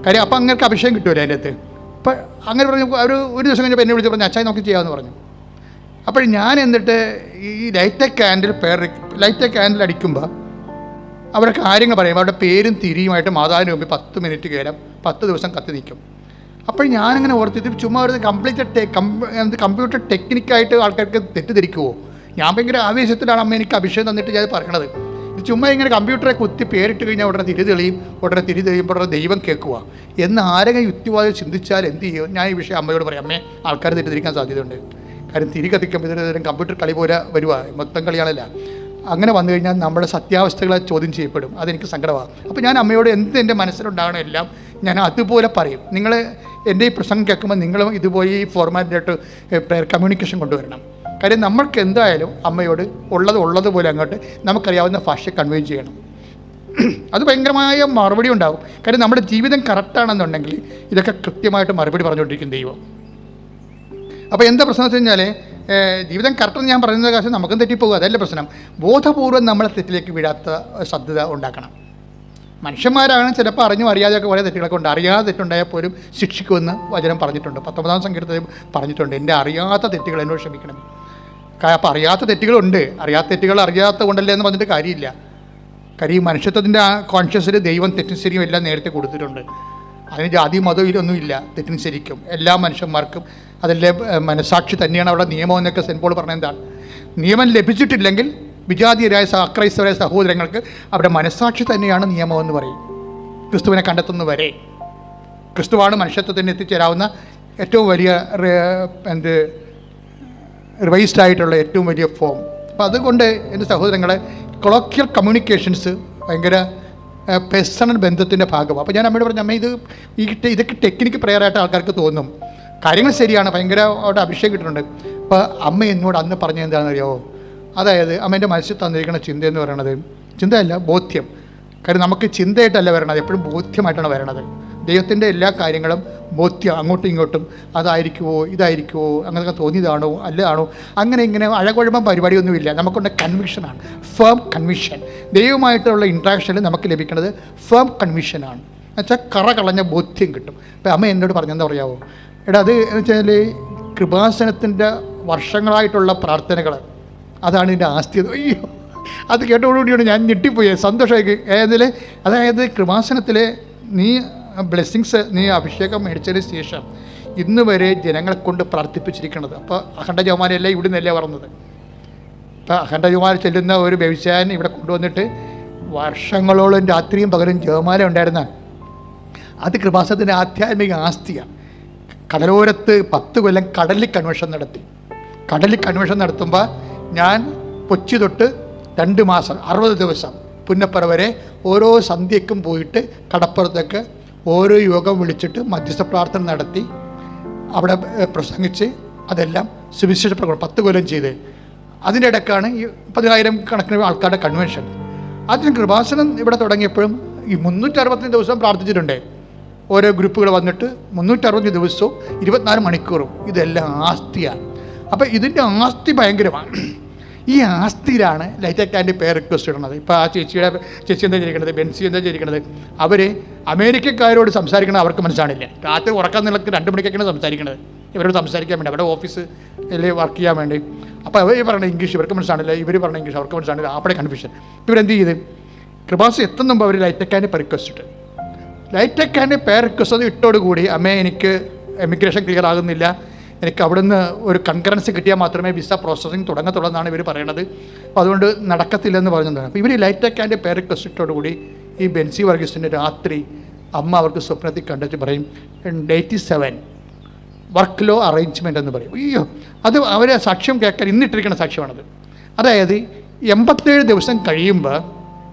കാര്യം അപ്പം അങ്ങനെ അഭിഷേകം കിട്ടുമല്ലോ അതിൻ്റെ അകത്ത്. അപ്പം അങ്ങനെ പറഞ്ഞു. ഒരു ദിവസം കഴിഞ്ഞപ്പോൾ എന്നെ വിളിച്ച് പറഞ്ഞു, അച്ഛായി നമുക്ക് ചെയ്യാമെന്ന് പറഞ്ഞു. അപ്പോൾ ഞാൻ എന്നിട്ട് ഈ ലൈറ്റ് ക്യാൻഡിൽ അടിക്കുമ്പോൾ അവരുടെ കാര്യങ്ങൾ പറയുമ്പോൾ അവരുടെ പേരും തിരിയുമായിട്ട് മാതാവിന് മുമ്പിൽ 10 മിനിറ്റ് കയറാം, 10 ദിവസം കത്തി നിൽക്കും. അപ്പോൾ ഞാനിങ്ങനെ ഓർത്തിട്ട് ചുമ്മാ ഒരു കമ്പ്യൂട്ടർ ടെക്നിക്കായിട്ട് ആൾക്കാർക്ക് തെറ്റിദ്ധരിക്കുമോ? ഞാൻ ഭയങ്കര ആവേശത്തിലാണ് അമ്മ എനിക്ക് അഭിഷേകം തന്നിട്ട് ഞാൻ പറയണത്. ഇത് ചുമ്മാ ഇങ്ങനെ കമ്പ്യൂട്ടറെ കുത്തി പേരിട്ട് കഴിഞ്ഞാൽ ഉടനെ തിരി തെളിയുമ്പോൾ ഉടനെ ദൈവം കേൾക്കുക എന്ന് ആരെങ്കിലും യുക്തിവാദം ചിന്തിച്ചാൽ എന്ത് ചെയ്യും? ഞാൻ ഈ വിഷയം അമ്മയോട് പറയാം, അമ്മേ ആൾക്കാർ തെറ്റിദ്ധരിക്കാൻ സാധ്യതയുണ്ട്. കാര്യം തിരി കത്തിക്കുമ്പോൾ ഇതിന് കമ്പ്യൂട്ടർ കളി പോലെ വരുക, മൊത്തം കളിയാണല്ല. അങ്ങനെ വന്നു കഴിഞ്ഞാൽ നമ്മുടെ സത്യാവസ്ഥകളെ ചോദ്യം ചെയ്യപ്പെടും. അതെനിക്ക് സങ്കടമാണ്. അപ്പോൾ ഞാൻ അമ്മയോട് എൻ്റെ മനസ്സിലുണ്ടാകണം എല്ലാം ഞാൻ അതുപോലെ പറയും. നിങ്ങൾ എൻ്റെ ഈ പ്രസംഗം കേൾക്കുമ്പോൾ നിങ്ങളും ഇതുപോലെ ഈ ഫോർമാറ്റിലായിട്ട് പ്രയർ കമ്മ്യൂണിക്കേഷൻ കൊണ്ടുവരണം. കാര്യം നമ്മൾക്ക് എന്തായാലും അമ്മയോട് ഉള്ളതുപോലെ അങ്ങോട്ട് നമുക്കറിയാവുന്ന ഭാഷ കൺവേ ചെയ്യണം. അത് ഭയങ്കരമായ മറുപടി ഉണ്ടാകും. കാര്യം നമ്മുടെ ജീവിതം കറക്റ്റാണെന്നുണ്ടെങ്കിൽ ഇതൊക്കെ കൃത്യമായിട്ട് മറുപടി പറഞ്ഞുകൊണ്ടിരിക്കും ദൈവം. അപ്പോൾ എന്താ പ്രശ്നം വെച്ച് കഴിഞ്ഞാൽ ജീവിതം കറക്റ്റെന്ന് ഞാൻ പറയുന്നത് കാശ് നമുക്കും തെറ്റിപ്പോകുക, അതല്ല പ്രശ്നം. ബോധപൂർവ്വം നമ്മളെ തെറ്റിലേക്ക് വീഴാത്ത ശ്രദ്ധ ഉണ്ടാക്കണം. മനുഷ്യന്മാരാണ് ചിലപ്പോൾ അറിഞ്ഞും അറിയാതെയൊക്കെ കുറേ തെറ്റുകളൊക്കെ ഉണ്ട്. അറിയാതെ തെറ്റുണ്ടായാൽ പോലും ശിക്ഷിക്കുമെന്ന് വചനം പറഞ്ഞിട്ടുണ്ട്. 19-ാം സങ്കീർത്തനത്തിൽ പറഞ്ഞിട്ടുണ്ട്, എൻ്റെ അറിയാത്ത തെറ്റുകൾ എന്നോട് ക്ഷമിക്കണം. അപ്പോൾ അറിയാത്ത തെറ്റുകളുണ്ട്. അറിയാത്ത കൊണ്ടല്ലേ എന്ന് പറഞ്ഞിട്ട് കാര്യമില്ല. കാര്യം മനുഷ്യത്വത്തിൻ്റെ ആ കോൺഷ്യസിൽ ദൈവം തെറ്റും ശരിയും എല്ലാം നേരത്തെ കൊടുത്തിട്ടുണ്ട്. അതിന് ജാതി മതയിലൊന്നുമില്ല. തെറ്റിന് ശരിക്കും എല്ലാ മനുഷ്യന്മാർക്കും അതല്ലേ മനസാക്ഷി തന്നെയാണ് അവിടെ നിയമം എന്നൊക്കെ സെൻറ്റ് പോൾ പറഞ്ഞ എന്താണ്? നിയമം ലഭിച്ചിട്ടില്ലെങ്കിൽ വിജാതീയരായ അക്രൈസ്തവരായ സഹോദരങ്ങൾക്ക് അവിടെ മനസാക്ഷി തന്നെയാണ് നിയമമെന്ന് പറയും. ക്രിസ്തുവിനെ കണ്ടെത്തുന്നവരെ ക്രിസ്തുവാണ് മനുഷ്യത്വത്തിന് എത്തിച്ചേരാവുന്ന ഏറ്റവും വലിയ റിവൈസ്ഡ് ആയിട്ടുള്ള ഏറ്റവും വലിയ ഫോം. അപ്പോൾ അതുകൊണ്ട് എൻ്റെ സഹോദരങ്ങളെ കൊളോക്കിയൽ കമ്മ്യൂണിക്കേഷൻസ് ഭയങ്കര പേഴ്സണൽ ബന്ധത്തിൻ്റെ ഭാഗമാണ്. അപ്പോൾ ഞാൻ അമ്മയോട് പറഞ്ഞു, അമ്മ ഇതൊക്കെ ടെക്നിക്ക് പ്രയറായിട്ട് ആൾക്കാർക്ക് തോന്നും. കാര്യങ്ങൾ ശരിയാണ്, ഭയങ്കര അവിടെ അഭിഷേകം കിട്ടുന്നുണ്ട്. അപ്പോൾ അമ്മ എന്നോട് അന്ന് പറഞ്ഞത് എന്താണെന്ന് അറിയാമോ? അതായത് അമ്മേൻ്റെ മനസ്സിൽ തന്നിരിക്കുന്ന ചിന്ത എന്ന് പറയുന്നത് ചിന്തയല്ല, ബോധ്യം. കാര്യം നമുക്ക് ചിന്തയായിട്ടല്ല വരണത്, എപ്പോഴും ബോധ്യമായിട്ടാണ് വരണത്. ദൈവത്തിൻ്റെ എല്ലാ കാര്യങ്ങളും ബോധ്യം, അങ്ങോട്ടും ഇങ്ങോട്ടും അതായിരിക്കുമോ ഇതായിരിക്കുമോ അങ്ങനെയൊക്കെ തോന്നിയതാണോ അല്ലതാണോ അങ്ങനെ ഇങ്ങനെ അഴകുഴമ്പം പരിപാടിയൊന്നുമില്ല. നമുക്കുണ്ട് കൺവിക്ഷനാണ്, ഫേം കൺവിക്ഷൻ. ദൈവമായിട്ടുള്ള ഇൻട്രാക്ഷനിൽ നമുക്ക് ലഭിക്കുന്നത് ഫേം കൺവിക്ഷനാണ്. എന്നുവെച്ചാൽ കറ കളഞ്ഞ ബോധ്യം കിട്ടും. അപ്പോൾ അമ്മ എന്നോട് പറഞ്ഞെന്താ പറയാമോ? അത് എന്ന് വെച്ചാൽ കൃപാസനത്തിൻ്റെ വർഷങ്ങളായിട്ടുള്ള പ്രാർത്ഥനകൾ അതാണ് ഇതിൻ്റെ ആസ്തി. അയ്യോ, അത് കേട്ടോടുകൂടിയാണ് ഞാൻ ഞെട്ടിപ്പോയി, സന്തോഷമായി. അതായത് കൃപാസനത്തിലെ നീ ബ്ലെസ്സിങ്സ്, നീ അഭിഷേകം മേടിച്ചതിന് ശേഷം ഇന്ന് വരെ ജനങ്ങളെ കൊണ്ട് പ്രാർത്ഥിപ്പിച്ചിരിക്കുന്നത്. അപ്പോൾ അഖണ്ഡ ജവമാനയല്ല ഇവിടെ നിന്നല്ലേ പറഞ്ഞത്. അപ്പോൾ അഖണ്ഡ ജവമാന ചെല്ലുന്ന ഒരു വ്യവസായൻ ഇവിടെ കൊണ്ടുവന്നിട്ട് വർഷങ്ങളോളം രാത്രിയും പകലും ജവമാല ഉണ്ടായിരുന്ന അത് കൃപാസനത്തിൻ്റെ ആധ്യാത്മിക ആസ്തിയാണ്. കടലോരത്ത് 10 കൊല്ലം കടലിൽ കൺവെൻഷൻ നടത്തി. കടലിൽ കൺവെൻഷൻ നടത്തുമ്പോൾ ഞാൻ കൊച്ചി തൊട്ട് 2 മാസം 60 ദിവസം പുന്നപ്പുറ വരെ ഓരോ സന്ധ്യയ്ക്കും പോയിട്ട് കടപ്പുറത്തേക്ക് ഓരോ യോഗം വിളിച്ചിട്ട് മധ്യസ്ഥ പ്രാർത്ഥന നടത്തി അവിടെ പ്രസംഗിച്ച് അതെല്ലാം സുവിശേഷ പ്രകടനം 10 കൊല്ലം ചെയ്ത്. അതിൻ്റെ ഇടയ്ക്കാണ് ഈ 10,000 കണക്കിന് ആൾക്കാരുടെ കൺവെൻഷൻ. അതിന് കൃപാസനം ഇവിടെ തുടങ്ങിയപ്പോഴും ഈ 365 ദിവസം പ്രാർത്ഥിച്ചിട്ടുണ്ട്. ഓരോ ഗ്രൂപ്പുകൾ വന്നിട്ട് 365 ദിവസവും 24 മണിക്കൂറും ഇതെല്ലാം ആസ്തിയാണ്. അപ്പോൾ ഇതിൻ്റെ ആസ്തി ഭയങ്കരമാണ്. ഈ ആസ്തിയിലാണ് ലൈറ്റ് ആൻഡ് പേർ റിക്വസ്റ്റ് ഇടുന്നത്. ഇപ്പോൾ ആ ചേച്ചി എന്താ ചെയ്തിരിക്കുന്നത്, ബെൻസി എന്താ ചെയ്തിരിക്കുന്നത്, അവർ അമേരിക്കക്കാരോട് സംസാരിക്കണത് അവർക്ക് മനസ്സിലാണില്ല. രാത്രി ഉറക്കം നിലക്ക് 2 മണിക്കൊക്കെയാണ് സംസാരിക്കുന്നത്. ഇവരോട് സംസാരിക്കാൻ വേണ്ടി അവിടെ ഓഫീസിൽ വർക്ക് ചെയ്യാൻ വേണ്ടി. അപ്പോൾ അവർ പറയുന്നത് ഇംഗ്ലീഷ് ഇവർക്ക് മനസ്സിലാണില്ല, ഇവർ പറഞ്ഞ ഇംഗ്ലീഷ് അവർക്ക് മനസ്സിലാണില്ല. അവിടെ കൺഫ്യൂഷൻ. ഇവരെന്ത് ചെയ്ത് കൃപാസ് എത്തുന്നുമ്പോൾ അവർ ലൈറ്റ് ആൻഡ് പേർ റിക്വസ്റ്റ് ഇട്ട്. ലൈറ്റ് ആൻഡ് പേർ റിക്വസ്റ്റ് ഇട്ടോടുകൂടി അമ്മേ എനിക്ക് എമിഗ്രേഷൻ ക്ലിയർ ആകുന്നില്ല, എനിക്ക് അവിടുന്ന് ഒരു കൺകറൻസി കിട്ടിയാൽ മാത്രമേ വിസ പ്രോസസ്സിങ് തുടങ്ങത്തുള്ളൂ എന്നാണ് ഇവർ പറയണത്. അപ്പോൾ അതുകൊണ്ട് നടക്കത്തില്ലെന്ന് പറഞ്ഞതാണ്. അപ്പോൾ ഇവർ ലൈറ്റ് ആൻഡ് പേർ റിക്വസ്റ്റോടുകൂടി ഈ ബെൻസി വർഗീസിൻ്റെ രാത്രി അമ്മ അവർക്ക് സ്വപ്നത്തിൽ കണ്ടിട്ട് പറയും 87 വർക്ക് ലോ അറേഞ്ച്മെൻ്റ് എന്ന് പറയും. അയ്യോ, അത് അവരെ സാക്ഷ്യം കേൾക്കാൻ ഇന്നിട്ടിരിക്കുന്ന സാക്ഷ്യമാണത്. അതായത് 87 ദിവസം കഴിയുമ്പോൾ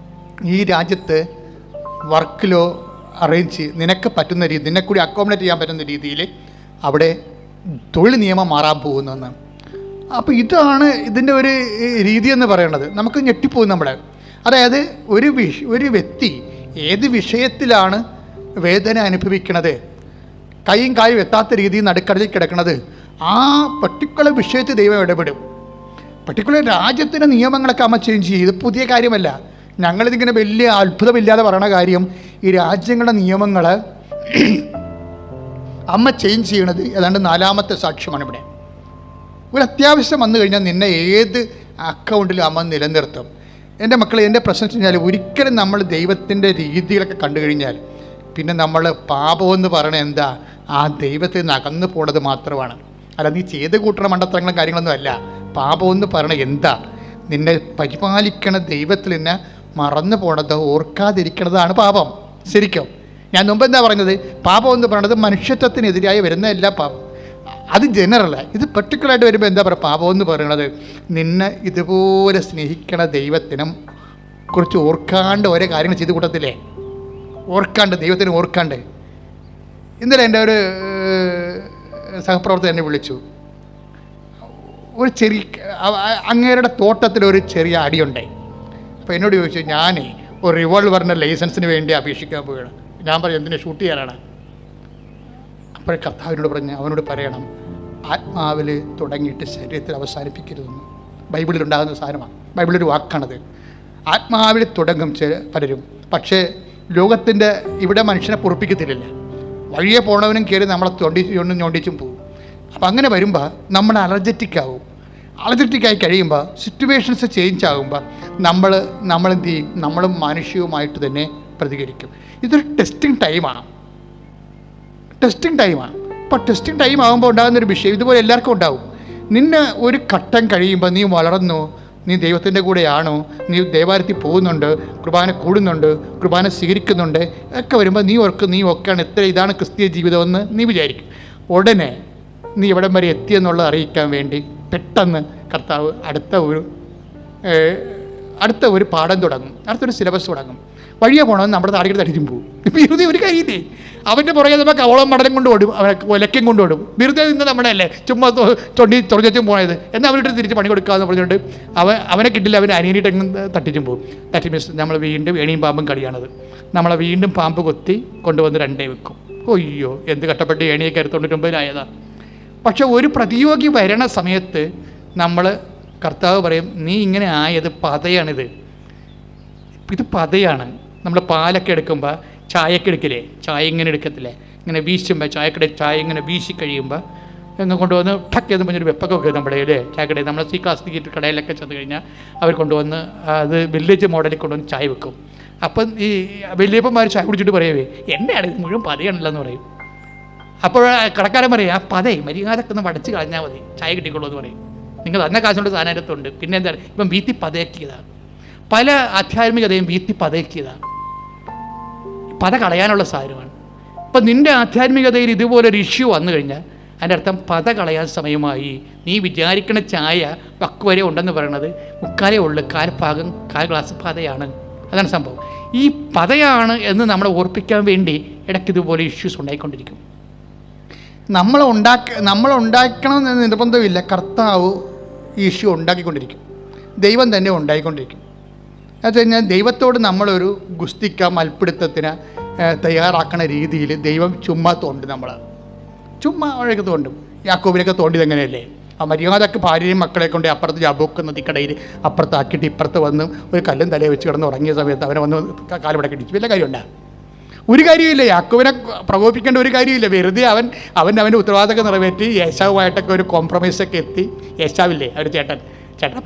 ഈ രാജ്യത്ത് വർക്ക് ലോ അറേഞ്ച് നിനക്ക് പറ്റുന്ന രീതി, നിന്നെ കൂടി അക്കോമഡേറ്റ് ചെയ്യാൻ പറ്റുന്ന രീതിയിൽ അവിടെ തൊഴിൽ നിയമം മാറാൻ പോകുന്നതെന്ന്. അപ്പോൾ ഇതാണ് ഇതിൻ്റെ ഒരു രീതി എന്ന് പറയുന്നത്. നമുക്ക് ഞെട്ടിപ്പോകും നമ്മളെ. അതായത് ഒരു വ്യക്തി ഏത് വിഷയത്തിലാണ് വേദന അനുഭവിക്കണത്, കൈയും കായും എത്താത്ത രീതിയിൽ നടുക്കടലിൽ കിടക്കുന്നത്, ആ പർട്ടിക്കുലർ വിഷയത്തിൽ ദൈവം ഇടപെടും. പർട്ടിക്കുലർ രാജ്യത്തിൻ്റെ നിയമങ്ങളൊക്കെ അമ്മ ചേഞ്ച് ചെയ്യും. ഇത് പുതിയ കാര്യമല്ല. ഞങ്ങളിതിങ്ങനെ വലിയ അത്ഭുതമില്ലാതെ പറയണ കാര്യം ഈ രാജ്യങ്ങളുടെ നിയമങ്ങൾ അമ്മ ചേഞ്ച് ചെയ്യണത് ഏതാണ്ട് 4ാമത്തെ സാക്ഷ്യമാണ് ഇവിടെ. ഒരു അത്യാവശ്യം വന്നു കഴിഞ്ഞാൽ നിന്നെ ഏത് അക്കൗണ്ടിലും അമ്മ നിലനിർത്തും. എൻ്റെ മക്കളെ, എൻ്റെ പ്രശ്നം വെച്ച് കഴിഞ്ഞാൽ ഒരിക്കലും നമ്മൾ ദൈവത്തിൻ്റെ രീതികളൊക്കെ കണ്ടു കഴിഞ്ഞാൽ പിന്നെ നമ്മൾ പാപമെന്ന് പറയണത് എന്താ, ആ ദൈവത്തിൽ നിന്ന് അകന്നു പോണത് മാത്രമാണ്. അല്ല നീ ചെയ്ത് കൂട്ടണ മണ്ടത്തരങ്ങളും കാര്യങ്ങളൊന്നും അല്ല. പാപമെന്ന് പറയണത് എന്താ, നിന്നെ പരിപാലിക്കണ ദൈവത്തിൽ നിന്ന് മറന്നു പോണത് ഓർക്കാതിരിക്കുന്നതാണ് പാപം. ശരിക്കും ഞാൻ മുമ്പ് എന്താ പറഞ്ഞത്, പാപം എന്ന് പറയുന്നത് മനുഷ്യത്വത്തിനെതിരായി വരുന്ന എല്ലാ പാപം. അത് ജനറലാണ്. ഇത് പെർട്ടിക്കുലറായിട്ട് വരുമ്പോൾ എന്താ പറയുക, പാപം എന്ന് പറയുന്നത് നിന്നെ ഇതുപോലെ സ്നേഹിക്കണ ദൈവത്തിനും കുറിച്ച് ഓർക്കാണ്ട് ഓരോ കാര്യങ്ങൾ ചെയ്ത് കൂട്ടത്തില്ലേ, ഓർക്കാണ്ട്, ദൈവത്തിന് ഓർക്കാണ്ട്. ഇന്നലെ എൻ്റെ ഒരു സഹപ്രവർത്തകൻ എന്നെ വിളിച്ചു. ഒരു ചെറിയ അങ്ങേരുടെ തോട്ടത്തിലൊരു ചെറിയ അടിയുണ്ടായി. അപ്പോൾ എന്നോട് ചോദിച്ചു, ഞാനേ ഒരു റിവോൾവറിൻ്റെ ലൈസൻസിന് വേണ്ടി അപേക്ഷിക്കാൻ പോവുകയാണ്. ഞാൻ പറഞ്ഞു, എന്തിനെ ഷൂട്ട് ചെയ്യാനാണ്? അപ്പോഴേ കർത്താവിനോട് പറഞ്ഞ് അവനോട് പറയണം, ആത്മാവിൽ തുടങ്ങിയിട്ട് ശരീരത്തിൽ അവസാനിപ്പിക്കരുതെന്ന്. ബൈബിളിലുണ്ടാകുന്ന സാധനമാണ്, ബൈബിളൊരു വാക്കാണത്. ആത്മാവിൽ തുടങ്ങും പലരും, പക്ഷേ ലോകത്തിൻ്റെ ഇവിടെ മനുഷ്യനെ പൊറുപ്പിക്കത്തില്ല. വഴിയെ പോണവനും കയറി നമ്മളെ ഞൊണ്ടിച്ചും പോകും. അപ്പം അങ്ങനെ വരുമ്പോൾ നമ്മൾ അലർജറ്റിക്കാവും. അലർജറ്റിക്കായി കഴിയുമ്പോൾ സിറ്റുവേഷൻസ് ചേഞ്ച് ആകുമ്പോൾ നമ്മൾ എന്ത് ചെയ്യും, നമ്മളും മാനുഷികവുമായിട്ട് തന്നെ പ്രതികരിക്കും. ഇതൊരു ടെസ്റ്റിംഗ് ടൈമാണ്. അപ്പോൾ ടെസ്റ്റിംഗ് ടൈം ആകുമ്പോൾ ഉണ്ടാകുന്നൊരു വിഷയം ഇതുപോലെ എല്ലാവർക്കും ഉണ്ടാവും. നിന്നെ ഒരു ഘട്ടം കഴിയുമ്പോൾ നീ വളർന്നു, നീ ദൈവത്തിൻ്റെ കൂടെയാണോ, നീ ദേവാലയത്തിൽ പോകുന്നുണ്ട്, കുർബാന കൂടുന്നുണ്ട്, കുർബാന സ്വീകരിക്കുന്നുണ്ട് ഒക്കെ വരുമ്പോൾ നീ ഒക്കെയാണ് എത്ര ഇതാണ് ക്രിസ്തീയ ജീവിതമെന്ന് നീ വിചാരിക്കും. ഉടനെ നീ എവിടം വരെ എത്തിയെന്നുള്ളത് അറിയിക്കാൻ വേണ്ടി പെട്ടെന്ന് കർത്താവ് അടുത്ത ഒരു പാഠം തുടങ്ങും, അടുത്തൊരു സിലബസ് തുടങ്ങും. വഴിയെ പോകണമെന്ന് നമ്മുടെ താടിയുടെ തടിച്ചും പോകും. വെറുതെ ഒരു കാര്യമില്ലേ, അവൻ്റെ പുറകെ നമുക്ക് അവളം മടലും കൊണ്ട് ഓടും, ഒലക്കം കൊണ്ട് ഓടും. വെറുതെ നിന്ന് നമ്മുടെ അല്ലേ ചുമ്മാ തുറച്ചും പോയത് എന്നാൽ അവരുടെ തിരിച്ച് പണി കൊടുക്കാമെന്ന് പറഞ്ഞുകൊണ്ട് അവനെ കിട്ടില്ല, അവനെ അനിയനിട്ട് തട്ടിച്ചും പോകും. ദാറ്റ് മീൻസ് നമ്മൾ വീണ്ടും എണിയും പാമ്പും കളിയാണത്. നമ്മളെ വീണ്ടും പാമ്പ് കൊത്തി കൊണ്ടുവന്ന് രണ്ടേ വെക്കും. ഒയ്യോ, എന്ത് കഷ്ടപ്പെട്ട് ഏണിയൊക്കെ 99-ലായതാണ്. പക്ഷെ ഒരു പ്രതിയോഗി വരണ സമയത്ത് നമ്മൾ കർത്താവ് പറയും, നീ ഇങ്ങനെ ആയത് പതയാണിത്, ഇത് പതയാണ്. നമ്മൾ പാലൊക്കെ എടുക്കുമ്പോൾ ചായക്ക് എടുക്കില്ലേ, ചായ ഇങ്ങനെ എടുക്കത്തില്ലേ, ഇങ്ങനെ വീശുമ്പോൾ ചായക്കടയിൽ ചായ ഇങ്ങനെ വീശി കഴിയുമ്പോൾ എന്ന് കൊണ്ടുവന്ന് ടക്ക് എന്ന് പറഞ്ഞൊരു വെപ്പൊക്കെ വെക്കും നമ്മുടെ അല്ലേ ചായക്കടയിൽ. നമ്മൾ കാസ്റ്റിക്കിട്ട് കടയിലൊക്കെ ചെന്ന് കഴിഞ്ഞാൽ അവർ കൊണ്ടുവന്ന് അത് വില്ലേജ് മോഡലിൽ കൊണ്ടുവന്ന് ചായ വെക്കും. അപ്പം ഈ വലിയപ്പന്മാർ ചായ കുടിച്ചിട്ട് പറയവേ, എന്നെയാണ് ഇത് മുഴുവൻ പതയാണല്ലോ എന്ന് പറയും. അപ്പോൾ കടക്കാരൻ പറയും, ആ പതേ മര്യാദക്ക് ഒന്ന് വടച്ച് കളഞ്ഞാൽ മതി, ചായ കിട്ടിക്കൊള്ളൂ എന്ന് പറയും. നിങ്ങൾ തന്നെ കാശുകൊണ്ട് സാധനത്തുണ്ട്. പിന്നെ എന്താണ്, ഇപ്പം വീത്തി പതയാക്കിയതാണ്. പല ആധ്യാത്മികതയും വീത്തി പതയാക്കിയതാണ്, പത കളയാനുള്ള സാധനമാണ്. ഇപ്പം നിൻ്റെ ആധ്യാത്മികതയിൽ ഇതുപോലൊരു ഇഷ്യൂ വന്നു കഴിഞ്ഞാൽ അതിൻ്റെ അർത്ഥം പത കളയാൻ സമയമായി. നീ വിചാരിക്കുന്ന ചായ വക്ക് വരെ ഉണ്ടെന്ന് പറയണത് മുക്കാലേ ഉള്ളു, കാൽ ഗ്ലാസ് പതയാണ്. അതാണ് സംഭവം. ഈ പതയാണ് എന്ന് നമ്മളെ ഓർപ്പിക്കാൻ വേണ്ടി ഇടയ്ക്ക് ഇതുപോലെ ഇഷ്യൂസ് ഉണ്ടായിക്കൊണ്ടിരിക്കും. നമ്മളുണ്ടാക്കണമെന്ന് നിർബന്ധമില്ല. കർത്താവ് ഈ ഇഷ്യൂ ഉണ്ടാക്കിക്കൊണ്ടിരിക്കും, ദൈവം തന്നെ ഉണ്ടായിക്കൊണ്ടിരിക്കും. അത് കഴിഞ്ഞാൽ ദൈവത്തോട് നമ്മളൊരു ഗുസ്തിക്ക മൽപ്പിടുത്തത്തിന് തയ്യാറാക്കുന്ന രീതിയിൽ ദൈവം ചുമ്മാ തോണ്ടും. ചുമ്മാ വഴക്ക് തോണ്ടും. യാക്കോബിനൊക്കെ തോണ്ടിയത് എങ്ങനെയല്ലേ, ആ മര്യാദക്ക് ഭാര്യയും മക്കളെ കൊണ്ട് അപ്പുറത്ത് ജബൂക്ക് നദിക്കടയിൽ അപ്പുറത്താക്കിയിട്ട് ഇപ്പുറത്ത് വന്ന് ഒരു കല്ലും തലയെ വെച്ച് കിടന്ന് ഉറങ്ങിയ സമയത്ത് അവനെ വന്ന് കാലുപടക്കി ഇടിച്ചു. വല്ല കാര്യമുണ്ടാ? ഒരു കാര്യമില്ല. യാക്കോബിനെ പ്രകോപിക്കേണ്ട ഒരു കാര്യമില്ല. വെറുതെ അവൻ്റെ ഉത്തരവാദിത്തമൊക്കെ നിറവേറ്റി യേശാവുമായിട്ടൊക്കെ ഒരു കോംപ്രമൈസൊക്കെ എത്തി. യേശാവില്ലേ അവർ ചേട്ടൻ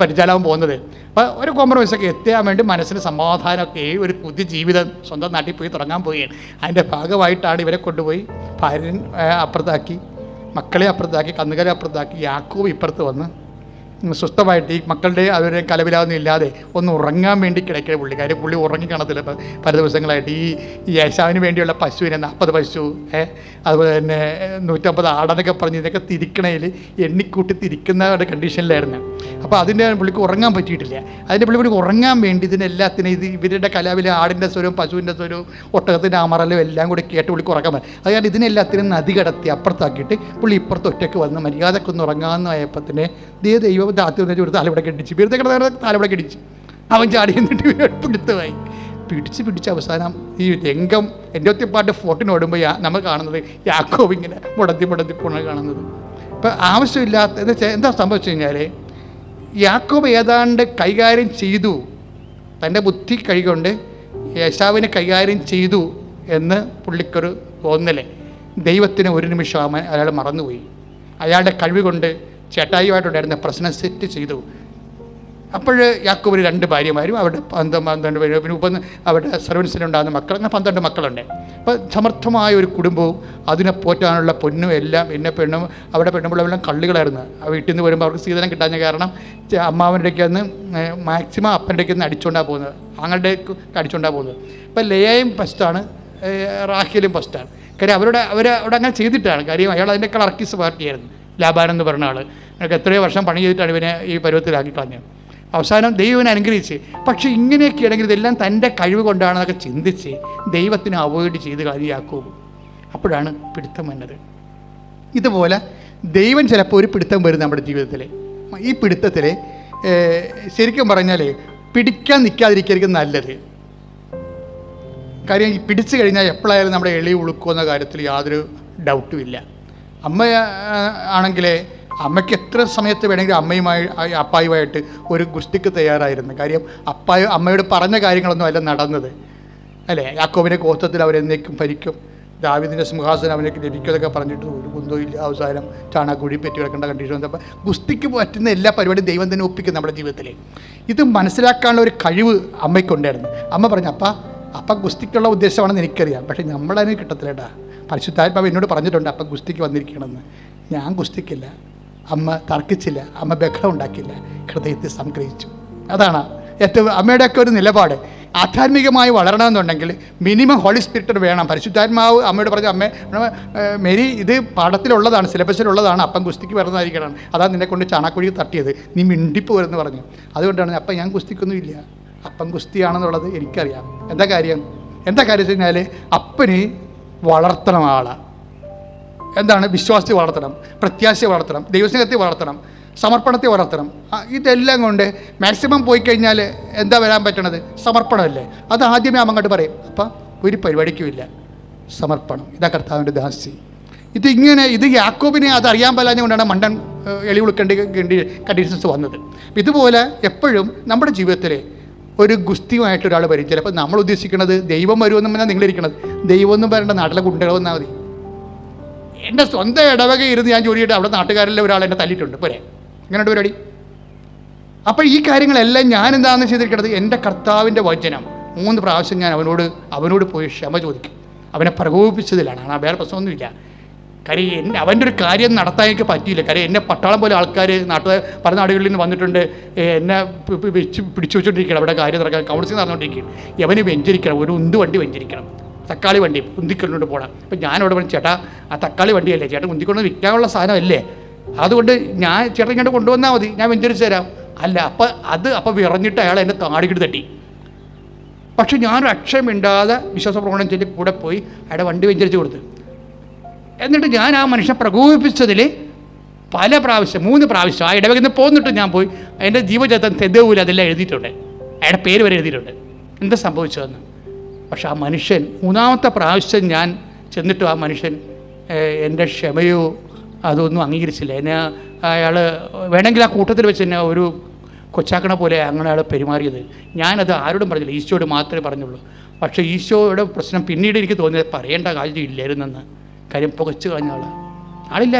പരിചാലാവും പോകുന്നത്. അപ്പോൾ ഒരു കോംപ്രമൈസൊക്കെ എത്തിയാൻ വേണ്ടി മനസ്സിന് സമാധാനമൊക്കെ ഒരു പുതിയ ജീവിതം സ്വന്തം നാട്ടിൽ പോയി തുടങ്ങാൻ പോവുകയാണ്. അതിൻ്റെ ഭാഗമായിട്ടാണ് ഇവരെ കൊണ്ടുപോയി ഭാര്യൻ അപ്പുറത്താക്കി, മക്കളെ അപ്പുറത്താക്കി, കന്നുകാരെ അപ്പുറത്താക്കി, യാക്കോബ് ഇപ്പുറത്ത് വന്ന് സ്വസ്ഥമായിട്ട് ഈ മക്കളുടെ അവരെ കലവിലാതൊന്നും ഇല്ലാതെ ഒന്ന് ഉറങ്ങാൻ വേണ്ടി കിടക്കിയ പുള്ളി ഉറങ്ങി കാണത്തില്ല. പല ദിവസങ്ങളായിട്ട് ഈ യേശാവിന് വേണ്ടിയുള്ള പശുവിനെ 40 പശു, അതുപോലെ തന്നെ 150 ആടെന്നൊക്കെ പറഞ്ഞ് ഇതൊക്കെ തിരിക്കണതിൽ എണ്ണിക്കൂട്ടി തിരിക്കുന്ന ഒരു കണ്ടീഷനിലായിരുന്നു. അപ്പോൾ അതിൻ്റെ പുള്ളിക്ക് ഉറങ്ങാൻ പറ്റിയിട്ടില്ല. അതിൻ്റെ പുള്ളിക്ക് ഉറങ്ങാൻ വേണ്ടി ഇതിനെല്ലാത്തിനും ഇവരുടെ കലാവിലെ ആടിൻ്റെ സ്വരവും പശുവിൻ്റെ സ്വരവും ഒട്ടകത്തിൻ്റെ അമറലും എല്ലാം കൂടി കേട്ട് പുള്ളിക്ക് ഉറങ്ങാൻ പറ്റും. അതുകൊണ്ട് ഇതിനെല്ലാത്തിനും നദി കടത്തി അപ്പുറത്താക്കിയിട്ട് പുള്ളി ഇപ്പുറത്ത് ഒറ്റയ്ക്ക് വന്ന് മര്യാദക്കൊന്ന് ഉറങ്ങാമെന്നായപ്പോൾ തന്നെ ദൈവം ആദ്യം ഒരു താലവിടെ കെട്ടിച്ച്, വെറുതെ കിടന്ന താലവിടെ കെട്ടിച്ച് അവൻ ചാടി എന്നിട്ട് പിടുത്തമായി പിടിച്ച് അവസാനം ഈ രംഗം എൻ്റെ ഒത്തിപ്പാട്ട് ഫോട്ടിനോടുമ്പോൾ നമ്മൾ കാണുന്നത് യാക്കോബ് ഇങ്ങനെ മുടത്തി പോണ കാണുന്നത്. ഇപ്പം ആവശ്യമില്ലാത്ത എന്താ സംഭവിച്ചു കഴിഞ്ഞാൽ യാക്കോബ് ഏതാണ്ട് കൈകാര്യം ചെയ്തു, തൻ്റെ ബുദ്ധി കൈകൊണ്ട് യേശാവിനെ കൈകാര്യം ചെയ്തു എന്ന് പുള്ളിക്കൊരു തോന്നലേ. ദൈവത്തിന് ഒരു നിമിഷം അയാൾ മറന്നുപോയി. അയാളുടെ കഴിവ് കൊണ്ട് ചേട്ടായിയുമായിട്ടുണ്ടായിരുന്ന പ്രശ്നം സെറ്റ് ചെയ്തു. അപ്പോൾ യാക്കോബിന് 2 ഭാര്യമാരും അവരുടെ 12 പേര്, പിന്നെ 30 അവരുടെ സർവൻസിനുണ്ടാകുന്ന മക്കൾ, അങ്ങനെ 12 മക്കളുണ്ട്. അപ്പോൾ സമർത്ഥമായ ഒരു കുടുംബവും അതിനെ പോറ്റാനുള്ള പൊന്നും എല്ലാം. പിന്നെ അവിടെ പെണ്ണുമ്പിള്ളെല്ലാം കള്ളികളായിരുന്നു. ആ വീട്ടിൽ നിന്ന് വരുമ്പോൾ അവർക്ക് സീതനം കിട്ടാഞ്ഞ കാരണം അമ്മാവൻ്റെ അടുക്കൽ നിന്ന് മാക്സിമം അപ്പൻ്റെ അടുക്കൽ നിന്ന് അടിച്ചുകൊണ്ടാണ് പോകുന്നത്, ആങ്ങളുടെ അടിച്ചുകൊണ്ടാണ് പോകുന്നത്. അപ്പോൾ ലേയയും ഫസ്റ്റാണ്, റാഹേലും ഫസ്റ്റാണ്. കാര്യം അവിടെ അങ്ങനെ ചെയ്തിട്ടാണ്. കാര്യം അയാൾ അതിൻ്റെ കളർക്കിസ് പാർട്ടിയായിരുന്നു, ലാബാൻ എന്ന് പറഞ്ഞ ആൾ. അയാൾക്ക് എത്രയോ വർഷം പണി ചെയ്തിട്ടാണ് ഇവനെ ഈ പരുവത്തിലാക്കി കളഞ്ഞത്. അവസാനം ദൈവനെ അനുഗ്രഹിച്ച്. പക്ഷെ ഇങ്ങനെയൊക്കെയാണെങ്കിൽ ഇതെല്ലാം തൻ്റെ കഴിവ് കൊണ്ടാണെന്നൊക്കെ ചിന്തിച്ച് ദൈവത്തിന് അവോയ്ഡ് ചെയ്ത് കളഞ്ഞ് യാക്കോബ്. അപ്പോഴാണ് പിടുത്തം വന്നത്. ഇതുപോലെ ദൈവം ചിലപ്പോൾ ഒരു പിടുത്തം വരും നമ്മുടെ ജീവിതത്തിൽ. ഈ പിടുത്തത്തിൽ ശരിക്കും പറഞ്ഞാൽ പിടിക്കാൻ നിൽക്കാതിരിക്കും നല്ലത്. കാര്യം ഈ പിടിച്ചു കഴിഞ്ഞാൽ എപ്പോഴായാലും നമ്മുടെ എളി ഉളുക്കുമെന്ന കാര്യത്തിൽ യാതൊരു ഡൗട്ടും ഇല്ല. അമ്മ ആണെങ്കിൽ അമ്മയ്ക്ക് എത്ര സമയത്ത് വേണമെങ്കിലും അപ്പായുമായിട്ട് ഒരു ഗുസ്തിക്ക് തയ്യാറായിരുന്നു. കാര്യം അമ്മയോട് പറഞ്ഞ കാര്യങ്ങളൊന്നും അല്ല നടന്നത്, അല്ലേ? യാക്കോബിൻ്റെ ഗോത്രത്തിൽ അവരെന്നേക്കും ഭരിക്കും, ദാവീദിൻ്റെ സിംഹാസനം അവനേക്ക് ലഭിക്കുമെന്നൊക്കെ പറഞ്ഞിട്ട് ഒരു കുന്തമില്ല. അവസാനം ചാണകക്കുഴി പെറ്റി കിടക്കേണ്ട കണ്ടീഷൻ വന്നപ്പോൾ ഗുസ്തിക്ക് പറ്റുന്ന എല്ലാ പരിപാടിയും ദൈവം തന്നെ ഒപ്പിക്കും നമ്മുടെ ജീവിതത്തിൽ. ഇത് മനസ്സിലാക്കാനുള്ള ഒരു കഴിവ് അമ്മയ്ക്കുണ്ടായിരുന്നു. അമ്മ പറഞ്ഞു, അപ്പം ഗുസ്തിക്കുള്ള ഉദ്ദേശമാണെന്ന് എനിക്കറിയാം, പക്ഷേ നമ്മളതിന് കിട്ടത്തില്ലേട്ടാ. പരിശുദ്ധാത്മാവ് എന്നോട് പറഞ്ഞിട്ടുണ്ട് അപ്പം ഗുസ്തിക്ക് വന്നിരിക്കണമെന്ന്. ഞാൻ ഗുസ്തിക്കില്ല. അമ്മ തർക്കിച്ചില്ല, അമ്മ ബഹളം ഉണ്ടാക്കില്ല, ഹൃദയത്തെ സംഗ്രഹിച്ചു. അതാണ് ഏറ്റവും അമ്മയുടെയൊക്കെ ഒരു നിലപാട്. ആധ്യാത്മികമായി വളരണമെന്നുണ്ടെങ്കിൽ മിനിമം ഹോളി സ്പിരിറ്റ് വേണം. പരിശുദ്ധാത്മാവ് അമ്മയോട് പറഞ്ഞ, അമ്മ മേരി ഇത് പാഠത്തിലുള്ളതാണ്, സിലബസിലുള്ളതാണ്, അപ്പം ഗുസ്തിക്ക് വരുന്നതായിരിക്കണം, അതാണ് നിന്നെ കൊണ്ട് ചാണാക്കുഴി തട്ടിയത്, നീ മിണ്ടിപ്പോരെന്ന് പറഞ്ഞു. അതുകൊണ്ടാണ് അപ്പം ഞാൻ ഗുസ്തിക്കൊന്നുമില്ല, അപ്പം ഗുസ്തിയാണെന്നുള്ളത് എനിക്കറിയാം. എന്താ കാര്യം വെച്ച് കഴിഞ്ഞാൽ അപ്പന് വളർത്തണം ആളെ. എന്താണ്? വിശ്വാസത്തെ വളർത്തണം, പ്രത്യാശയെ വളർത്തണം, ദൈവസ്നേഹത്തെ വളർത്തണം, സമർപ്പണത്തെ വളർത്തണം. ഇതെല്ലാം കൊണ്ട് മാക്സിമം പോയി കഴിഞ്ഞാൽ എന്താ വരാൻ പറ്റണത്? സമർപ്പണമല്ലേ. അത് ആദ്യമേ അങ്ങോട്ട് പറയും, അപ്പം ഒരു പരിപാടിക്കുമില്ല, സമർപ്പണം. ഇതാ കർത്താവിൻ്റെ ദാസി. ഇത് യാക്കോബിനെ അത് അറിയാൻ പാലാഞ്ഞുകൊണ്ടാണ് മണ്ടൻ എളി ഉളുക്കേണ്ട കണ്ടീഷൻസ് വന്നത്. ഇതുപോലെ എപ്പോഴും നമ്മുടെ ജീവിതത്തിൽ ഒരു ഗുസ്തിയുമായിട്ടൊരാൾ വരും. ചിലപ്പോൾ നമ്മൾ ഉദ്ദേശിക്കുന്നത് ദൈവം വരുമെന്നും പറഞ്ഞാൽ നിങ്ങളിരിക്കണത് ദൈവമൊന്നും പറയേണ്ട, നാട്ടിലെ ഗുണ്ടകൾ വന്നാൽ മതി. എൻ്റെ സ്വന്തം ഇടവക ഇരുന്ന് ഞാൻ ജോലി ചെയ്തിട്ട് അവിടെ നാട്ടുകാരിലെ ഒരാൾ എന്നെ തല്ലിയിട്ടുണ്ട്, പോരെ? ഇങ്ങനെയുണ്ട് പരിപാടി. അപ്പോൾ ഈ കാര്യങ്ങളെല്ലാം ഞാൻ എന്താണെന്ന് ചെയ്തിരിക്കുന്നത്, എൻ്റെ കർത്താവിൻ്റെ വചനം 3 പ്രാവശ്യം ഞാൻ അവനോട് പോയി ക്ഷമ ചോദിക്കും. അവനെ പ്രകോപിപ്പിച്ചതിലാണ്. വേറെ പ്രശ്നമൊന്നുമില്ല. കാര്യം അവൻ്റെ ഒരു കാര്യം നടത്താൻ എനിക്ക് പറ്റിയില്ല. കാര്യം എന്നെ പട്ടാളം പോലെ ആൾക്കാർ പല നാടുകളിൽ നിന്ന് വന്നിട്ടുണ്ട്, എന്നെ പിടിച്ചു വെച്ചോണ്ടിരിക്കണം, അവിടെ കാര്യം നടക്കാൻ കൗൺസിൽ നടന്നുകൊണ്ടിരിക്കുകയാണ്. അവന് വെഞ്ചരിക്കണം, ഒരു വണ്ടി വെഞ്ചരിക്കണം, തക്കാളി വണ്ടി ഉന്തിക്കൊണ്ടുകൊണ്ട് പോകണം. അപ്പം ഞാനവിടെ പറഞ്ഞു, ചേട്ടാ ആ തക്കാളി വണ്ടിയല്ലേ, ചേട്ടൻ ഉന്തിക്കൊണ്ട് വിൽക്കാനുള്ള സാധനമല്ലേ, അതുകൊണ്ട് ചേട്ടൻ ഇങ്ങോട്ട് കൊണ്ടുവന്നാൽ മതി, ഞാൻ വെഞ്ചരിച്ച് തരാം. അല്ല, അപ്പം വിറഞ്ഞിട്ട് അയാൾ എന്നെ താടിക്കിട്ട് തട്ടി. പക്ഷെ ഞാനൊരു അക്ഷരമിണ്ടാതെ വിശ്വാസപ്രമാണം ചൊല്ലി കൂടെ പോയി അയാളുടെ വണ്ടി വെഞ്ചരിച്ച് കൊടുത്തു. എന്നിട്ട് ഞാൻ ആ മനുഷ്യനെ പ്രകോപിപ്പിച്ചതിൽ 3 പ്രാവശ്യം ആ ഇടവകയിൽ നിന്ന് പോന്നിട്ട് ഞാൻ പോയി എൻ്റെ ജീവചരിത്രം തെതൂല അതെല്ലാം എഴുതിയിട്ടുണ്ട്, അയാളുടെ പേര് വരെ എഴുതിയിട്ടുണ്ട്, എന്താ സംഭവിച്ചതെന്ന്. പക്ഷെ ആ മനുഷ്യൻ 3ാമത്തെ പ്രാവശ്യം ഞാൻ ചെന്നിട്ട് ആ മനുഷ്യൻ എൻ്റെ ക്ഷമയോ അതൊന്നും അംഗീകരിച്ചില്ല. എന്നെ അയാൾ വേണമെങ്കിൽ ആ കൂട്ടത്തിൽ വെച്ച് എന്നെ ഒരു കൊച്ചാക്കണ പോലെ അങ്ങനെ അയാൾ പെരുമാറിയത്. ഞാനത് ആരോടും പറഞ്ഞില്ല, ഈശോയോട് മാത്രമേ പറഞ്ഞുള്ളൂ. പക്ഷേ ഈശോയുടെ പ്രശ്നം പിന്നീട് എനിക്ക് തോന്നിയത് പറയേണ്ട കാര്യം ഇല്ലായിരുന്നെന്ന്. കാര്യം പുകച്ചു കളഞ്ഞ ആളില്ല.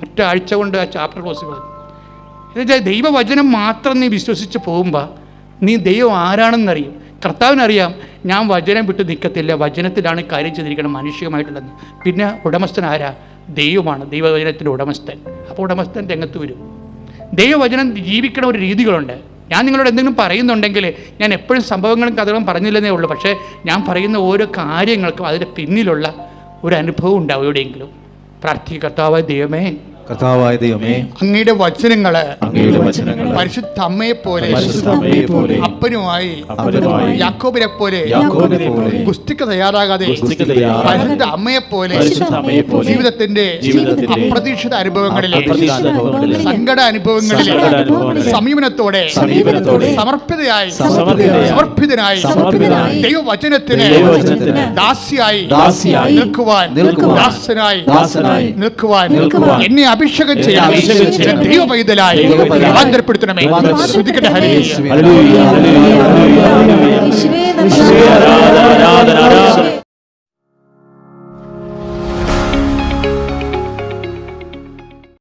ഒറ്റ ആഴ്ച കൊണ്ട് ആ ചാപ്റ്റർ ക്ലോസ് ചെയ്തു. എന്നുവെച്ചാൽ ദൈവവചനം മാത്രം നീ വിശ്വസിച്ച് പോകുമ്പോൾ നീ ദൈവം ആരാണെന്നറിയും. കർത്താവിനറിയാം ഞാൻ വചനം വിട്ട് നിൽക്കത്തില്ല, വചനത്തിലാണ് കാര്യം ചെയ്തിരിക്കണം മാനുഷികമായിട്ടുള്ളത്. പിന്നെ ഉടമസ്ഥൻ ആരാ? ദൈവമാണ്, ദൈവവചനത്തിൻ്റെ ഉടമസ്ഥൻ. അപ്പോൾ ഉടമസ്ഥൻ രംഗത്ത് വരും. ദൈവവചനം ജീവിക്കണ ഒരു രീതികളുണ്ട്. ഞാൻ നിങ്ങളോട് എന്തെങ്കിലും പറയുന്നുണ്ടെങ്കിൽ ഞാൻ എപ്പോഴും സംഭവങ്ങളും കഥകളും പറഞ്ഞില്ലെന്നേ ഉള്ളൂ. പക്ഷേ ഞാൻ പറയുന്ന ഓരോ കാര്യങ്ങൾക്കും അതിൻ്റെ പിന്നിലുള്ള ഒരു അനുഭവം ഉണ്ടാവും എവിടെയെങ്കിലും. പ്രാർത്ഥിക്കുക, കർത്താവായ ദൈവമേ അങ്ങയുടെ വചനങ്ങള് പരിശുദ്ധ അമ്മയെ പോലെ അപ്പനുമായി യാക്കോബിനെ പോലെ ഗുസ്തിക്ക് തയ്യാറാകാതെ പരിശുദ്ധ അമ്മയെ പോലെ ജീവിതത്തിന്റെ അപ്രതീക്ഷിത അനുഭവങ്ങളിലെ സങ്കട അനുഭവങ്ങളിലെ സമീപനത്തോടെ സമർപ്പിതനായി ദൈവവചനത്തിന് ദാസിയായി നിൽക്കുവാൻ എന്നെ അഭിഷേകം ചെയ്യാൻ ദൈവ പൈതലായി രൂപാന്തരപ്പെടുത്തണമേ. ശ്രദ്ധിക്കട്ടെ. ഹല്ലേലൂയ.